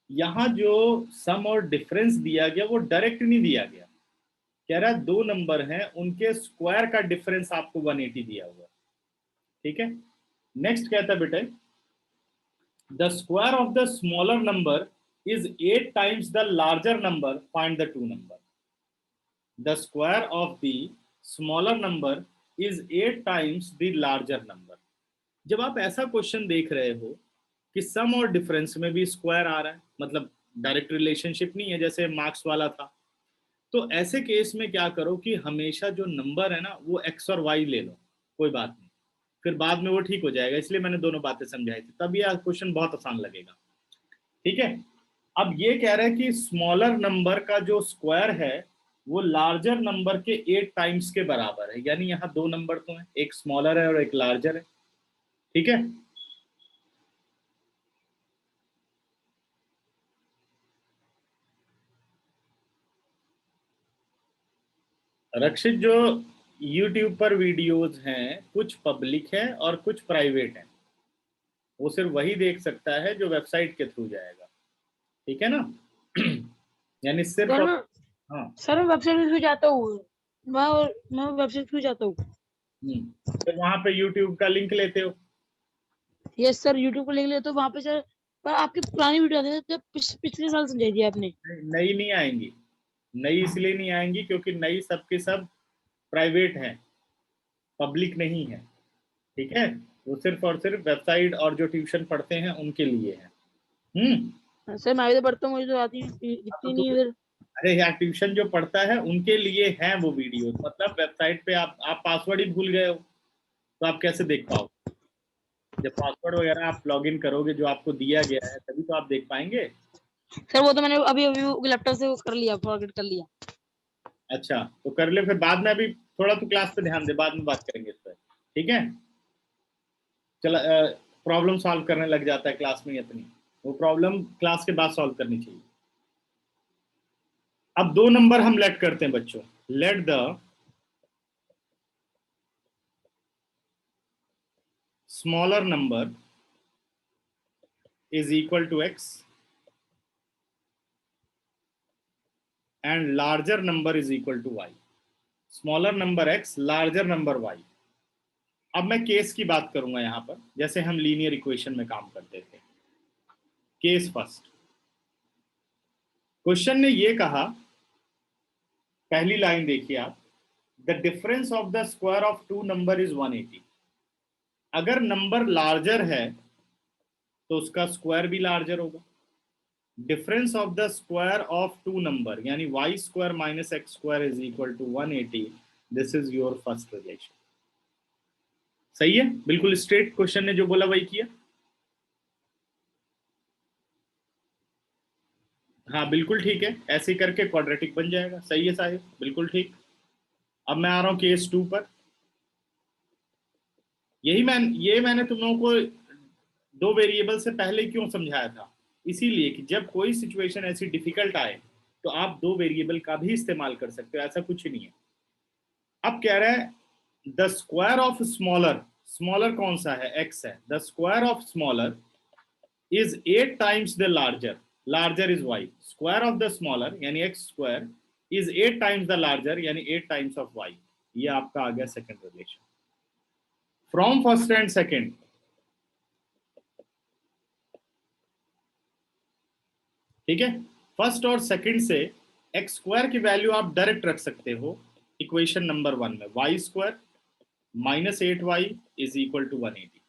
यहां जो सम और डिफरेंस दिया गया वो डायरेक्ट नहीं दिया गया, कह रहा है दो नंबर हैं, उनके स्क्वायर का डिफरेंस आपको 180 दिया हुआ है। ठीक है, नेक्स्ट कहता है बेटे the square of the smaller number is 8 times the larger number, find the two number. The square of the smaller number is 8 times the larger number. जब आप ऐसा क्वेश्चन देख रहे हो कि सम और डिफरेंस में भी स्क्वायर आ रहा है, मतलब डायरेक्ट रिलेशनशिप नहीं है जैसे मार्क्स वाला था, तो ऐसे केस में क्या करो कि हमेशा जो नंबर है ना वो एक्स और वाई ले लो, कोई बात नहीं, फिर बाद में वो ठीक हो जाएगा। इसलिए मैंने दोनों बातें समझाई थी, तब ये क्वेश्चन बहुत आसान लगेगा। ठीक है, अब ये कह रहा है कि स्मॉलर नंबर का जो स्क्वायर है वो लार्जर नंबर के 8 टाइम्स के बराबर है, यानी यहाँ दो नंबर तो हैं, एक स्मॉलर है और एक लार्जर है। ठीक है, रक्षित जो YouTube पर वीडियोस हैं कुछ पब्लिक है और कुछ प्राइवेट है, वो सिर्फ वही देख सकता है जो वेबसाइट के थ्रू जाएगा। ठीक है ना? यानी सिर्फ सर मैं हाँ सर मैं वेबसाइट पे क्यों जाता हूँ, मैं वेबसाइट क्यों जाता हूँ? तो वहां पे YouTube का लिंक लेते हो। यस सर, यूट्यूब पर लिख ले तो वहां पे सर, पर आपकी पुरानी वीडियो आती है तो पिछले साल समझाई थी आपने। नई नहीं आएंगी, नई इसलिए नहीं आएंगी क्योंकि नई सबके सब प्राइवेट है, पब्लिक नहीं है। ठीक है, वो सिर्फ और सिर्फ वेबसाइट और जो ट्यूशन पढ़ते हैं उनके लिए है। सर मैं भी तो पढ़ता हूँ, मुझे तो आती दिखती नहीं है फिर। अरे यार, ट्यूशन जो पढ़ता है उनके लिए हैं वो वीडियो, मतलब वेबसाइट पे आप पासवर्ड ही भूल गए हो तो आप कैसे देख पाओगे? जब पासवर्ड वगैरह आप लॉगिन करोगे जो आपको दिया गया है तभी तो आप देख पाएंगे। सर वो तो मैंने अभी अभी लैपटॉप से वो कर लिया, फॉरगेट कर लिया। अच्छा तो कर ले, फिर बाद में, अभी थोड़ा तो क्लास पे ध्यान दे, बाद में बात करेंगे इस पर। ठीक है, चला प्रॉब्लम सॉल्व करने लग जाता है क्लास में इतनी, वो प्रॉब्लम क्लास के बाद सॉल्व करनी चाहिए। अब दो नंबर हम लेट करते हैं बच्चों, let the smaller number is equal to x and larger number is equal to y. Smaller number x, larger number y. अब मैं केस की बात करूंगा यहां पर, जैसे हम लीनियर इक्वेशन में काम करते थे। केस फर्स्ट, क्वेश्चन ने ये कहा, पहली लाइन देखिए आप, the difference of the square of two number is 180। अगर नंबर लार्जर है तो उसका स्क्वायर भी लार्जर होगा। Difference of the square of two number यानी y square minus x square is equal to 180, this is your first relation. सही है, बिल्कुल स्ट्रेट क्वेश्चन ने जो बोला वही किया। हाँ बिल्कुल ठीक है, ऐसे करके क्वाड्रेटिक बन जाएगा। सही है साहिब, बिल्कुल ठीक। अब मैं आ रहा हूं केस 2 पर। ये मैंने तुम लोगों को दो वेरिएबल से पहले क्यों समझाया था, इसीलिए कि जब कोई सिचुएशन ऐसी डिफिकल्ट आए तो आप दो वेरिएबल का भी इस्तेमाल कर सकते हो, ऐसा कुछ नहीं है। अब कह रहा है the square of smaller, smaller कौन सा है, एक्स है, the square of smaller is 8 times the larger, larger is Y, square of the smaller यानी X square is 8 times the larger यानी 8 टाइम्स ऑफ वाई। ये आपका आ गया second relation. From first and second, ठीक है, first और second से एक्स स्क्वायर की वैल्यू आप डायरेक्ट रख सकते हो इक्वेशन नंबर 1 में, y square minus 8y is equal to 180।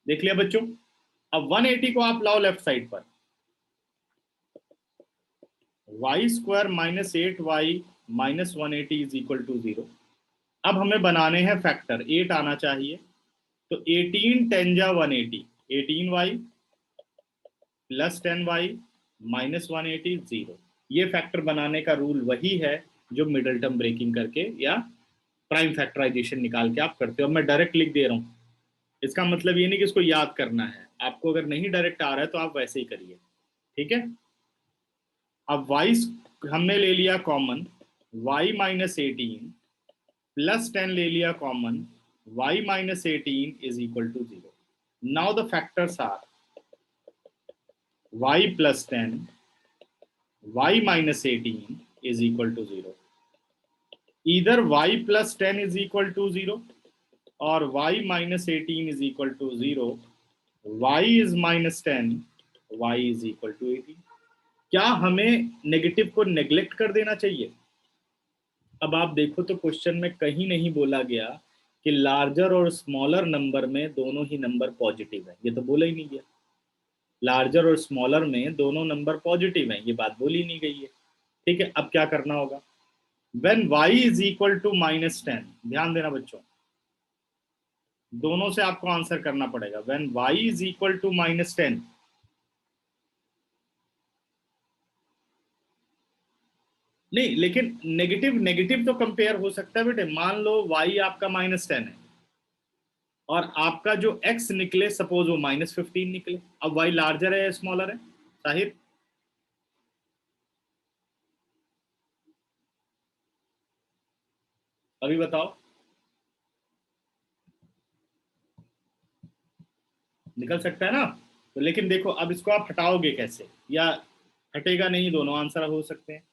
देख लिया बच्चों? अब 180 को आप लाओ लेफ्ट साइड पर, y square minus 8y minus 180 is equal to 0। अब हमें बनाने हैं फैक्टर, 8 आना चाहिए, तो 18 10 जा 180, 18y प्लस 10y माइनस 180 0। ये फैक्टर बनाने का रूल वही है जो मिडल टर्म ब्रेकिंग करके या प्राइम फैक्टराइजेशन निकाल के आप करते हो। अब मैं डायरेक्ट लिख दे रहा हूं, इसका मतलब ये नहीं कि इसको याद करना है, आपको अगर नहीं डायरेक्ट आ रहा है तो आप वैसे ही करिए। ठीक है, अब y हमने ले लिया कॉमन, y माइनस 18 प्लस 10 ले लिया common, y minus 18 is equal to 0। Now the factors are y plus 10, y minus 18 is equal to 0। Either y plus 10 is equal to 0 और y minus 18 is equal to 0, y is minus 10, y is equal to 18। क्या हमें negative को neglect कर देना चाहिए? अब आप देखो तो क्वेश्चन में कहीं नहीं बोला गया कि लार्जर और स्मॉलर नंबर में दोनों ही नंबर पॉजिटिव है, ये तो बोला ही नहीं गया। लार्जर और स्मॉलर में दोनों नंबर पॉजिटिव हैं, ये बात बोली नहीं गई है। ठीक है, अब क्या करना होगा? When y is equal to -10, ध्यान देना बच्चों, दोनों से आपको आंसर करना पड़ेगा। When y is equal to -10, नहीं लेकिन नेगेटिव नेगेटिव तो कंपेयर हो सकता है बेटे। मान लो y आपका -10 है और आपका जो x निकले सपोज वो -15 निकले, अब y लार्जर है या स्मॉलर है साहिर? अभी बताओ, निकल सकता है ना? तो लेकिन देखो अब इसको आप हटाओगे कैसे, या हटेगा नहीं, दोनों आंसर हो सकते हैं।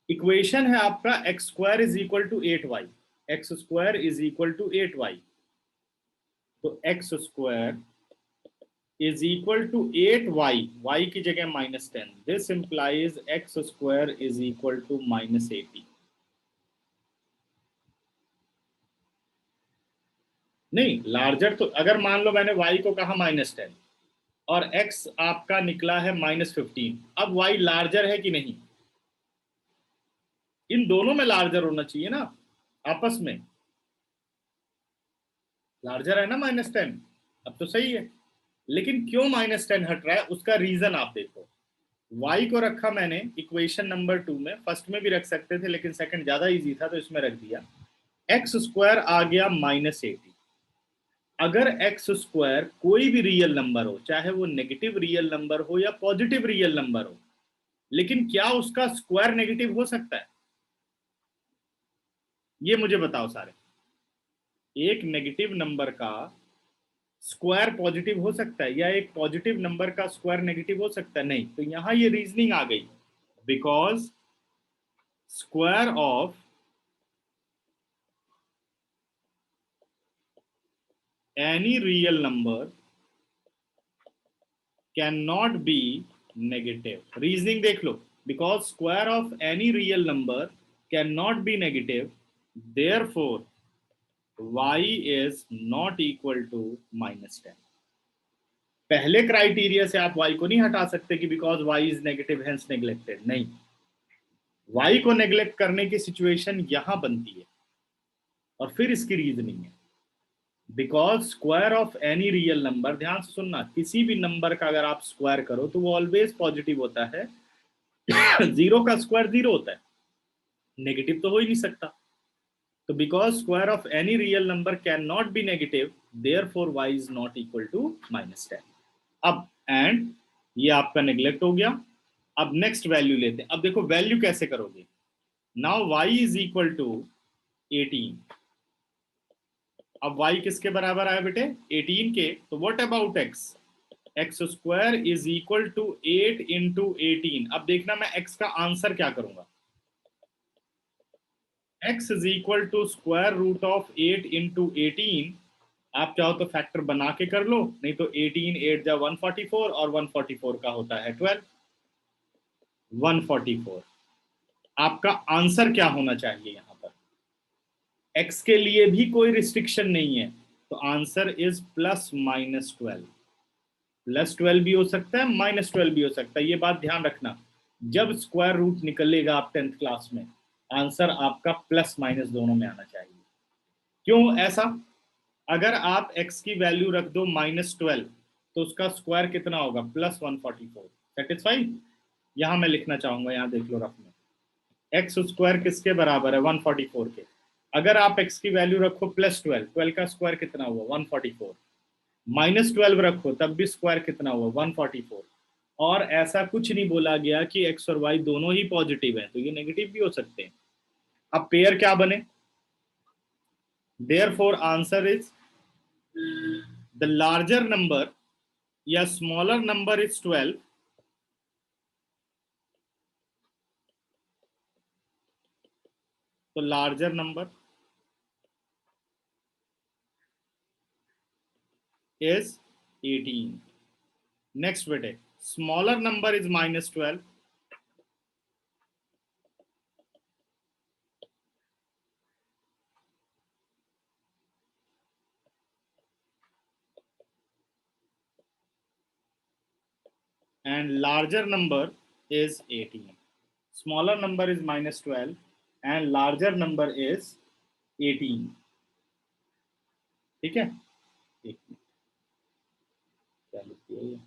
इक्वेशन है आपका x square is equal to 8y, x square is equal to 8y, तो x square is equal to 8y, y की जगह -10, this implies x square is equal to -80। नहीं लार्जर तो, अगर मान लो मैंने y को कहा -10 और x आपका निकला है -15, अब y लार्जर है कि नहीं? इन दोनों में लार्जर होना चाहिए ना, आपस में लार्जर है ना -10, अब तो सही है। लेकिन क्यों -10 हट रहा है उसका रीजन आप देखो। y को रखा मैंने इक्वेशन नंबर 2 में, फर्स्ट में भी रख सकते थे लेकिन सेकंड ज्यादा इजी था तो इसमें रख दिया। एक्स स्क्वायर आ गया -80। अगर एक्स स्क्वायर कोई भी रियल नंबर हो, चाहे वो नेगेटिव रियल नंबर हो या पॉजिटिव रियल नंबर हो, लेकिन क्या उसका स्क्वायर नेगेटिव हो सकता है? ये मुझे बताओ सारे, एक नेगेटिव नंबर का स्क्वायर पॉजिटिव हो सकता है या एक पॉजिटिव नंबर का स्क्वायर नेगेटिव हो सकता है? नहीं। तो यहां ये रीजनिंग आ गई, because square of any real number can not be negative. Reasoning देख लो, because square of any real number can not be negative, therefore y is not equal to -10। पहले क्राइटेरिया से आप y को नहीं हटा सकते कि because y is negative hence neglected, नहीं। y को नेग्लेक्ट करने की सिचुएशन यहां बनती है और फिर इसकी रीजनिंग है, because square of any real number, ध्यान से सुनना, किसी भी नंबर का अगर आप स्क्वायर करो तो वो ऑलवेज पॉजिटिव होता है। जीरो का स्क्वायर 0 होता है, नेगेटिव तो हो ही नहीं सकता। तो because square of any real number can not be negative, therefore y is not equal to -10। अब एंड ये आपका नेग्लेक्ट हो गया। अब नेक्स्ट वैल्यू लेते हैं। अब देखो वैल्यू कैसे करोगे। Now y is equal to 18। अब y किसके बराबर आया बेटे? 18 के। तो what about x? X square is equal to 8 into 18। अब देखना मैं x का आंसर क्या करूंगा। x is equal to square root of 8 into 18। आप चाहो तो फैक्टर बना के कर लो, नहीं तो 18 8 जा 144 और 144 का होता है 12, 144। आपका आंसर क्या होना चाहिए? यहां पर x के लिए भी कोई रिस्ट्रिक्शन नहीं है, तो आंसर इज +-12। +12 भी हो सकता है, -12 भी हो सकता है। ये बात ध्यान रखना, जब स्क्वायर रूट निकलेगा आप 10th क्लास में, आंसर आपका प्लस माइनस दोनों में आना चाहिए। क्यों ऐसा? अगर आप x की वैल्यू रख दो -12 तो उसका स्क्वायर कितना होगा? +144। सेटिस्फाइड? यहां मैं लिखना चाहूंगा, यहां देख लो रफ में, एक्स स्क्वायर किसके बराबर है? 144 के। अगर आप x की वैल्यू रखो +12, 12 का स्क्वायर कितना हुआ? 144। -12 रखो तब भी स्क्वायर कितना हुआ? 144। और ऐसा कुछ नहीं बोला गया कि x और y दोनों ही पॉजिटिव हैं, तो ये नेगेटिव भी हो सकते हैं। अब पेयर क्या बने? Therefore answer is the larger number या स्मॉलर नंबर इज 12, तो लार्जर नंबर is 18. Next बेटे, smaller number is -12. And larger number is 18. Smaller number is -12 and larger number is 18. ठीक है, एक मिनट, क्या लिख दिया ये?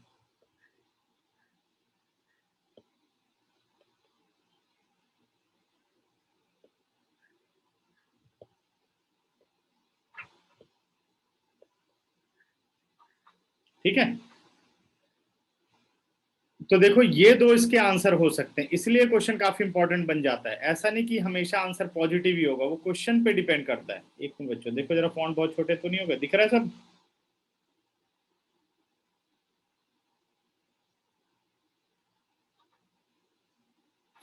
ठीक है, तो देखो ये दो इसके आंसर हो सकते हैं, इसलिए क्वेश्चन काफी इंपॉर्टेंट बन जाता है। ऐसा नहीं कि हमेशा आंसर पॉजिटिव ही होगा, वो क्वेश्चन पे डिपेंड करता है। एक मिनट बच्चों, देखो जरा फॉन्ट बहुत छोटे तो नहीं होगा, दिख रहा है सब?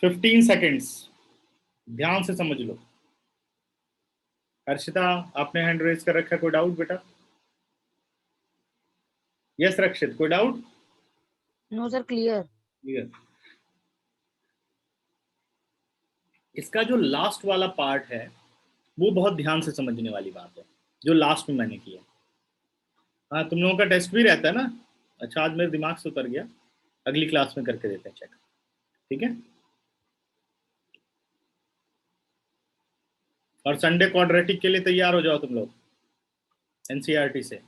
फिफ्टीन सेकेंड्स, ध्यान से समझ लो। हर्षिता, आपने हैंड रेज कर रखा है, कोई डाउट बेटा? यस रक्षित, कोई doubt? No sir, clear. Clear. इसका जो लास्ट वाला पार्ट है वो बहुत ध्यान से समझने वाली बात है, जो लास्ट में मैंने किया। हाँ, तुम लोगों का टेस्ट भी रहता है ना? अच्छा, आज मेरे दिमाग से उतर गया, अगली क्लास में करके देते हैं चेक, ठीक है? और संडे क्वाड्रेटिक के लिए तैयार हो जाओ तुम लोग एनसीईआरटी से,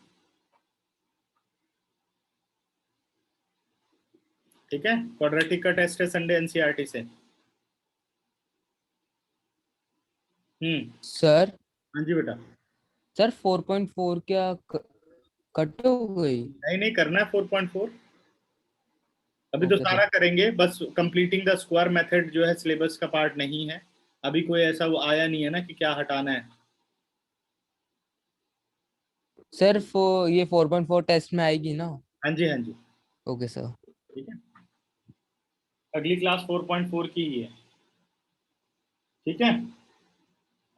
ठीक है? क्वाड्रेटिक का टेस्ट है संडे एनसीईआरटी से। सर। हाँ जी बेटा। सर 4.4 क्या कट हो गई? नहीं नहीं, करना है 4.4, अभी तो ओके सारा सर। करेंगे, बस कंप्लीटिंग द स्क्वायर मेथड जो है सिलेबस का पार्ट नहीं है अभी। कोई ऐसा वो आया नहीं है ना कि क्या हटाना है। सिर्फ ये 4.4 टेस्ट में आएगी ना? हाँ जी, हाँ जी, ओके सर। ठीक है, अगली क्लास 4.4 की ही है, ठीक है?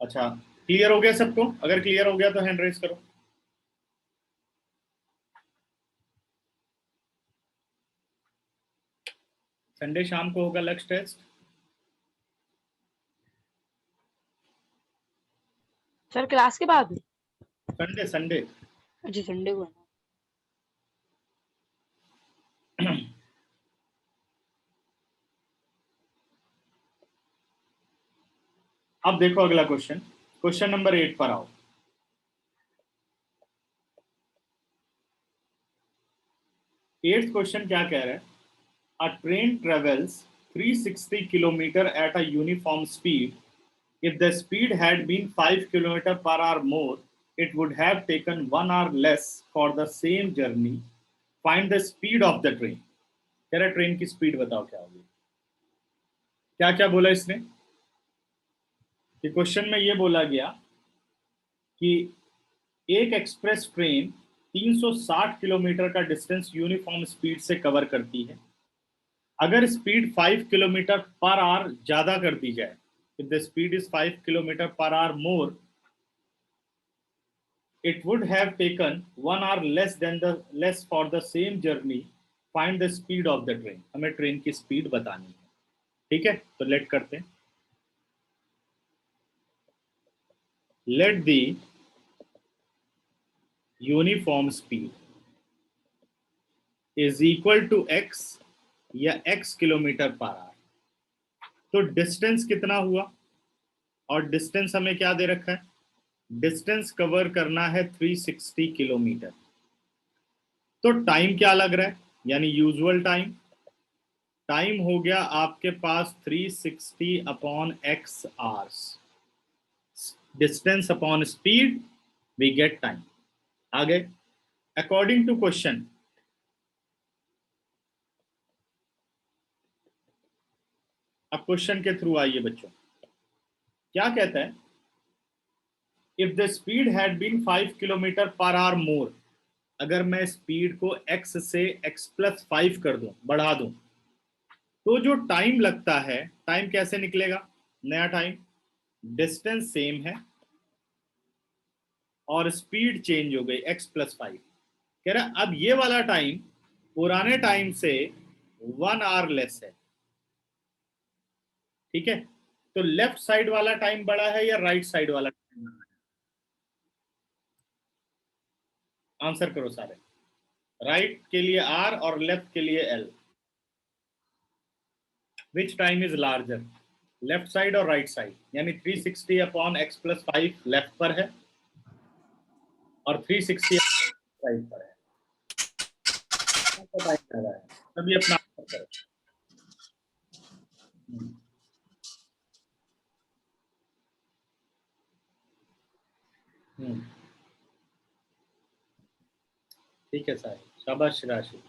अच्छा, क्लियर हो गया सबको? अगर क्लियर हो गया तो हैंड रेज करो। संडे शाम को होगा लक्ष्य टेस्ट। सर क्लास के बाद? Sunday Sunday. अच्छा, संडे को है ना। अब देखो अगला क्वेश्चन, क्वेश्चन नंबर 8 पर आओ। 8th क्वेश्चन क्या कह रहा है? A train travels 360 kilometer at a uniform speed. If the speed had been 5 kilometer per hour more, it would have taken 1 hour less for the same journey. Find the speed of the train. कह रहा है train की speed बताओ क्या होगी। क्या क्या बोला इसने कि क्वेश्चन में ये बोला गया कि एक एक्सप्रेस ट्रेन 360 किलोमीटर का डिस्टेंस यूनिफॉर्म स्पीड से कवर करती है। अगर स्पीड 5 किलोमीटर पर आवर ज्यादा कर दी जाए, if the speed is 5 kilometer per hour more, it would have taken 1 hour less for the same journey. Find the speed of the train. हमें train की speed बतानी है, ठीक है? तो लेट करते हैं। Let the uniform speed is equal to x या x किलोमीटर पर आवर। तो डिस्टेंस कितना हुआ, और डिस्टेंस हमें क्या दे रखा है? डिस्टेंस कवर करना है 360 किलोमीटर। तो टाइम क्या लग रहा है, यानी यूजुअल टाइम। टाइम हो गया आपके पास 360 upon x hours, distance upon speed, we get time. आगे अकॉर्डिंग टू क्वेश्चन, अब क्वेश्चन के थ्रू आइए बच्चों। क्या कहता है? If the speed had been 5 kilometre per hour more, अगर मैं स्पीड को x से x+5 कर दूं, बढ़ा दूं, तो जो टाइम लगता है, टाइम कैसे निकलेगा? नया टाइम डिस्टेंस सेम है और स्पीड चेंज हो गई x+5। कह रहा अब ये वाला टाइम पुराने टाइम से 1 आवर लेस है। ठीक है, तो लेफ्ट साइड वाला टाइम बड़ा है या राइट साइड वाला टाइम बड़ा है? आंसर करो सारे। राइट के लिए r और लेफ्ट के लिए l। Which time is larger, left side और राइट साइड? यानी 360 अपॉन x+5 लेफ्ट पर है और 360 राइट पर है। टाइम ज्यादा है, तभी अपना आंसर करो। ठीक है साहब, शाबाश राशि।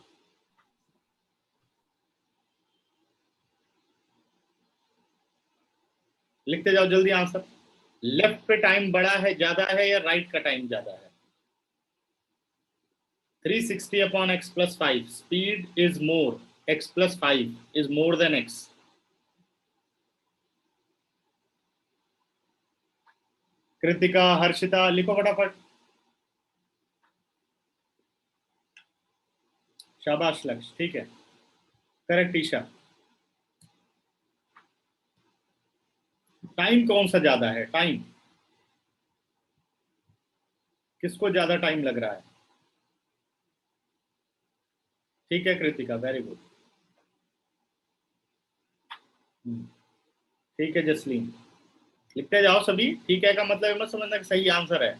लिखते जाओ जल्दी आंसर। लेफ्ट पे टाइम बड़ा है, ज्यादा है, या राइट का टाइम ज्यादा है? 360 upon x+5, speed is more, x+5 is more than x। Kritika, Harshita, लिखो फटाफट। शाबाश लक्ष्य, ठीक है, करेक्ट। ईशा, टाइम कौन सा ज्यादा है? टाइम किसको ज्यादा टाइम लग रहा है? ठीक है कृतिका, वेरी गुड। ठीक है जसलीन, लिखते जाओ सभी। ठीक है का मतलब मत समझना कि सही आंसर है।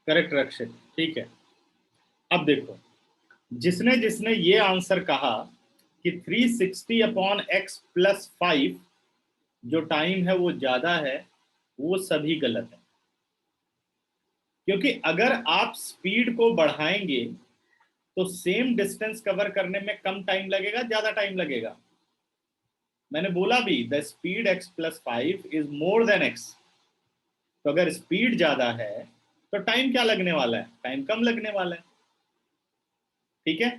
करेक्ट रक्षित, ठीक है। अब देखो, जिसने जिसने ये आंसर कहा कि 360 अपॉन x+5 जो टाइम है वो ज्यादा है, वो सभी गलत है। क्योंकि अगर आप स्पीड को बढ़ाएंगे तो सेम डिस्टेंस कवर करने में कम टाइम लगेगा, ज्यादा टाइम लगेगा? मैंने बोला भी the speed x+5 is more than x। तो अगर स्पीड ज्यादा है तो टाइम क्या लगने वाला है? टाइम कम लगने वाला है। ठीक है,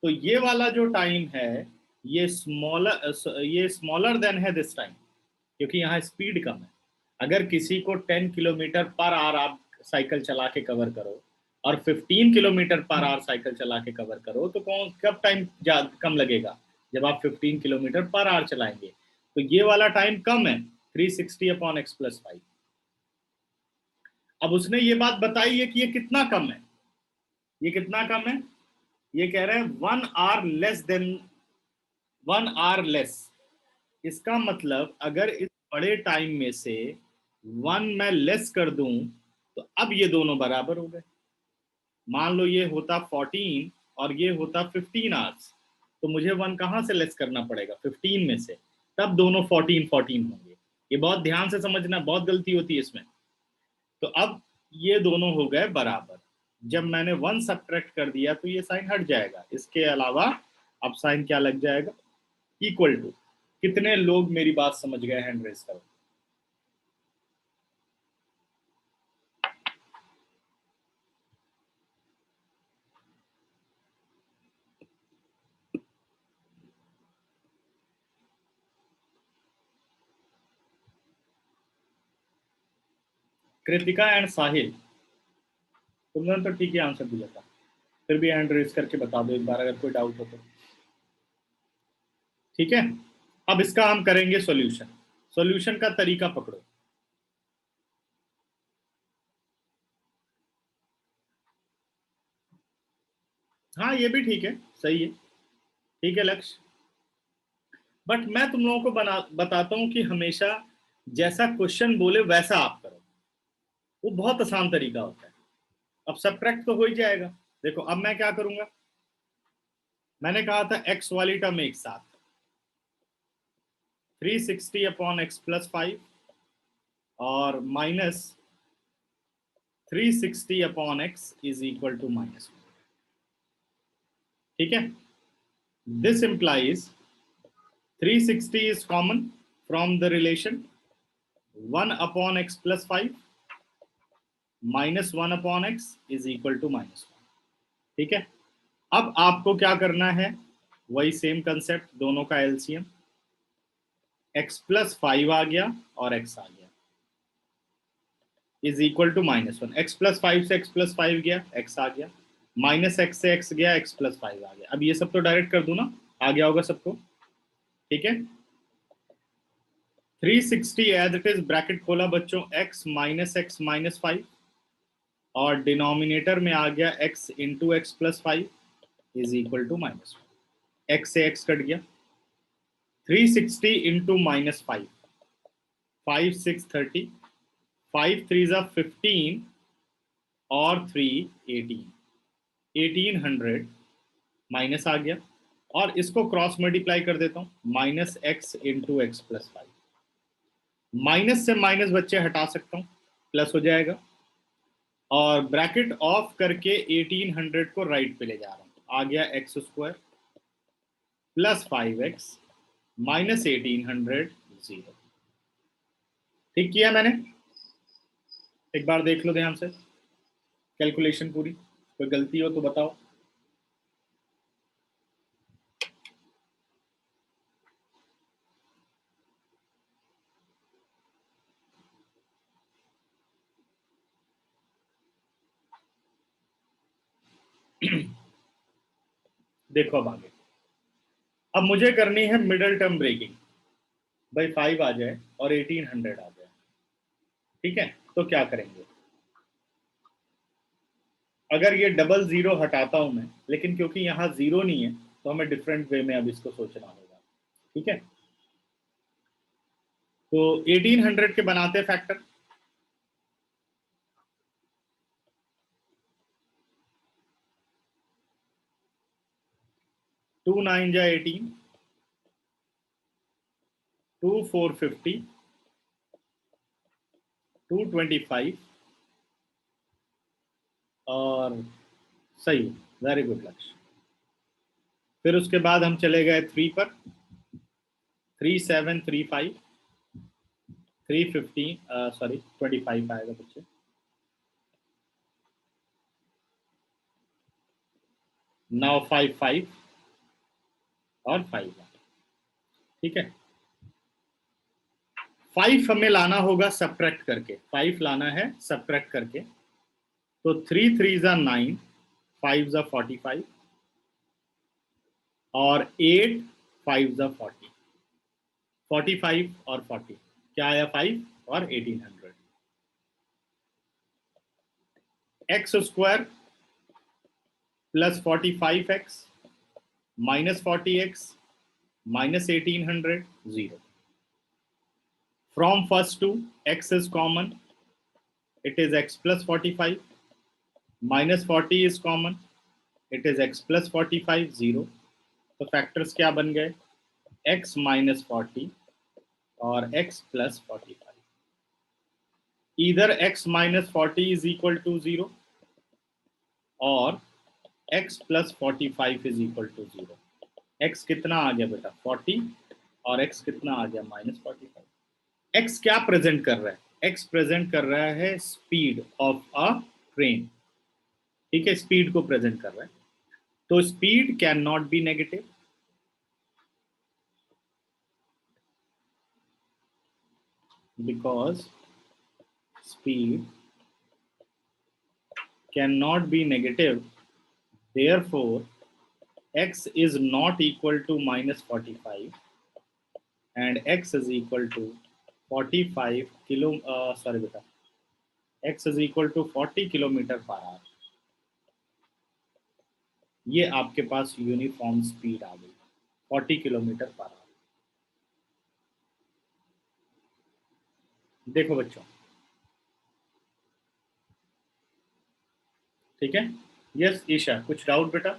तो ये वाला जो टाइम है ये स्मॉलर देन है दिस टाइम, क्योंकि यहाँ स्पीड कम है। अगर किसी को 10 किलोमीटर पर आवर आप साइकिल चला के कवर करो और 15 किलोमीटर पर आवर साइकिल चला के कवर करो, तो कब टाइम कम लगेगा? जब आप 15 किलोमीटर पर आवर चलाएंगे। तो ये वाला टाइम कम है, 360 अपॉन x+5। अब उसने ये बात बताई है कि ये कितना कम है। ये कितना कम है? ये कह रहे हैं 1 our less than 1 our less. इसका मतलब अगर इस बड़े टाइम में से 1 मैं लेस कर दूं तो अब ये दोनों बराबर हो गए। मान लो ये होता 14 और ये होता 15 आवर्स, तो मुझे 1 कहां से लेस करना पड़ेगा? 15 में से, तब दोनों 14 होंगे। ये बहुत ध्यान से समझना, बहुत गलती होती है इसमें। तो अब ये दोनों हो गए बराबर। जब मैंने 1 सब्ट्रैक्ट कर दिया तो ये साइन हट जाएगा। इसके अलावा अब साइन क्या लग जाएगा? Equal to. कितने लोग मेरी बात समझ गए? हैंड रेज करो। कृतिका एंड साहिल, तुमने तो ठीक ही आंसर दिया था, फिर भी हैंड रेज करके बता दो एक बार अगर कोई डाउट हो तो। ठीक है, अब इसका हम करेंगे सॉल्यूशन। सॉल्यूशन का तरीका पकड़ो। हाँ ये भी ठीक है, सही है, ठीक है लक्ष्य। बट मैं तुम लोगों को बताता हूं कि हमेशा जैसा क्वेश्चन बोले वैसा आप करो, वो बहुत आसान तरीका होता है। अब सब्ट्रैक्ट तो हो ही जाएगा। देखो अब मैं क्या करूंगा, मैंने कहा था x वाली टर्म एक साथ, 360 अपॉन x+5 और minus 360 upon x is equal to -1। ठीक है, this implies 360 is common from the relation 1 upon x+5 minus 1 upon x is equal to -1। ठीक है, अब आपको क्या करना है, वही सेम कंसेप्ट, दोनों का एलसीएम, x+5 आ गया और x आ गया, इज इक्वल टू -1। x+5 से x+5 गया, x आ गया, -x से x गया, x+5 आ गया। अब ये सब तो डायरेक्ट कर दूं ना, आ गया होगा सबको, ठीक है। 360 एज इट इज, ब्रैकेट खोला बच्चों, x - 5 और डिनोमिनेटर में आ गया x into x+5 is equal to -1। x से x कट गया, 360 इंटू -5, 5 6 30, 5 3 15 और 3 18, 1800 माइनस आ गया, और इसको क्रॉस मल्टीप्लाई कर देता हूं, -x इंटू x+5। माइनस से माइनस बच्चे हटा सकता हूं, प्लस हो जाएगा, और ब्रैकेट ऑफ करके 1800 को राइट पे ले जा रहा हूं, आ गया x² प्लस 5x माइनस 1800 0। ठीक किया मैंने? एक बार देख लो ध्यान से कैलकुलेशन पूरी, कोई गलती हो तो बताओ। देखो अब आगे, अब मुझे करनी है मिडल टर्म ब्रेकिंग, भाई 5 आ जाए और 1800 आ जाए, ठीक है। तो क्या करेंगे, अगर ये डबल जीरो हटाता हूं मैं, लेकिन क्योंकि यहाँ जीरो नहीं है तो हमें डिफरेंट वे में अब इसको सोचना होगा, ठीक है। तो 1800 के बनाते फैक्टर, 2 9 जा 18, 2 4 50, 2 25 और सही, वेरी गुड लक्ष्य। फिर उसके बाद हम चले गए 3 पर, 3 7 3 5, 3 15 सॉरी 25 आएगा बच्चे, नाउ 5 5 और 5, ठीक है। 5 हमें लाना होगा सब्ट्रैक्ट करके, 5 लाना है सब्ट्रैक्ट करके, तो 3 3 जा 9, 5 जा 45 और 8 5 जा 40, 45 और 40 क्या आया, 5 और 1800। x² plus 45x minus 40x minus 1800 0। From first two, x is common, it is x plus 45, minus 40 is common, it is x plus 45 0। तो फैक्टर्स क्या बन गए, x minus 40 और x plus 45। Either x minus 40 is equal to 0 और x plus 45 is equal to 0। x कितना आ गया बेटा 40 और x कितना आ गया -45। x क्या प्रेजेंट कर रहा है, x प्रेजेंट कर रहा है स्पीड ऑफ अ ट्रेन, ठीक है, स्पीड को प्रेजेंट कर रहा है। तो speed can not be negative, because speed cannot be negative, therefore x is not equal to -45 and x is equal to 45 kilo sorry beta, x is equal to 40 kilometre per our. ये आपके पास uniform speed आ गई 40 kilometre per our. देखो बच्चों, ठीक है। Yes Isha, कुछ doubt बेटा?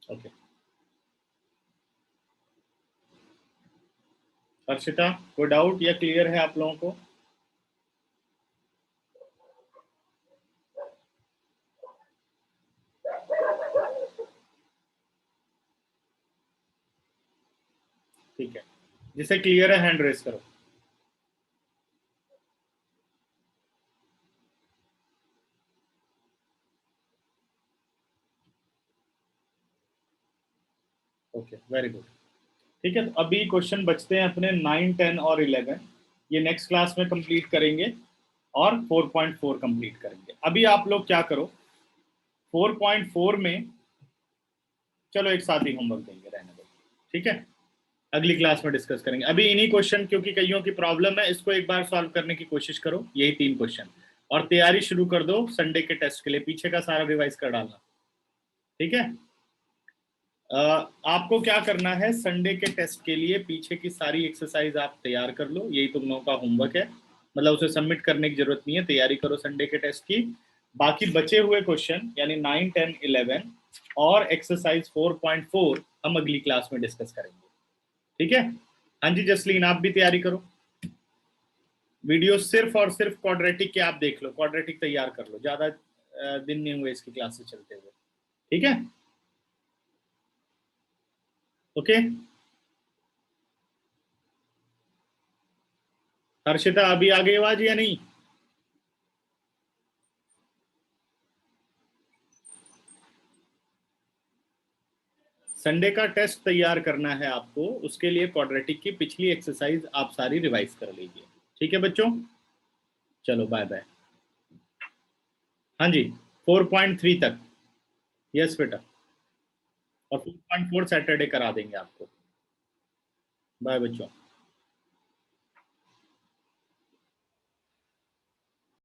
Okay Harshita, कोई डाउट या क्लियर है आप लोगों को? ठीक है, जिसे क्लियर है हैंड रेस करो। Okay, very good. ठीक है, तो अभी क्वेश्चन बचते हैं अपने 9, 10 और 11। ये नेक्स्ट क्लास में कंप्लीट करेंगे और 4.4 कंप्लीट करेंगे। अभी आप लोग क्या करो, 4.4 में चलो एक साथ ही होमवर्क देंगे, रहने दो, ठीक है, अगली क्लास में डिस्कस करेंगे। अभी इन्हीं क्वेश्चन, क्योंकि कईयों की प्रॉब्लम है, इसको एक बार सॉल्व करने की कोशिश करो, यही 3 क्वेश्चन, और तैयारी शुरू कर दो संडे के टेस्ट के लिए, पीछे का सारा रिवाइज कर डालना, ठीक है। आपको क्या करना है, संडे के टेस्ट के लिए पीछे की सारी एक्सरसाइज आप तैयार कर लो, यही तुम लोगों का होमवर्क है, मतलब उसे सबमिट करने की जरूरत नहीं है, तैयारी करो संडे के टेस्ट की। बाकी बचे हुए क्वेश्चन यानी 9, 10, 11 और एक्सरसाइज 4.4 हम अगली क्लास में डिस्कस करेंगे, ठीक है। हाँ जी जसलीन, आप भी तैयारी करो, वीडियो सिर्फ और सिर्फ क्वाड्रेटिक के आप देख लो, क्वाड्रेटिक तैयार कर लो, ज्यादा दिन नहीं हुए इसकी क्लास से चलते हुए, ठीक है, ओके। हर्षिता अभी आ गई आवाज या नहीं? संडे का टेस्ट तैयार करना है आपको, उसके लिए क्वाड्रेटिक की पिछली एक्सरसाइज आप सारी रिवाइज कर लीजिए, ठीक है बच्चों। चलो बाय बाय। हाँ जी, 4.3 तक, यस बेटा, और 4.4 सैटरडे करा देंगे आपको। बाय बच्चों।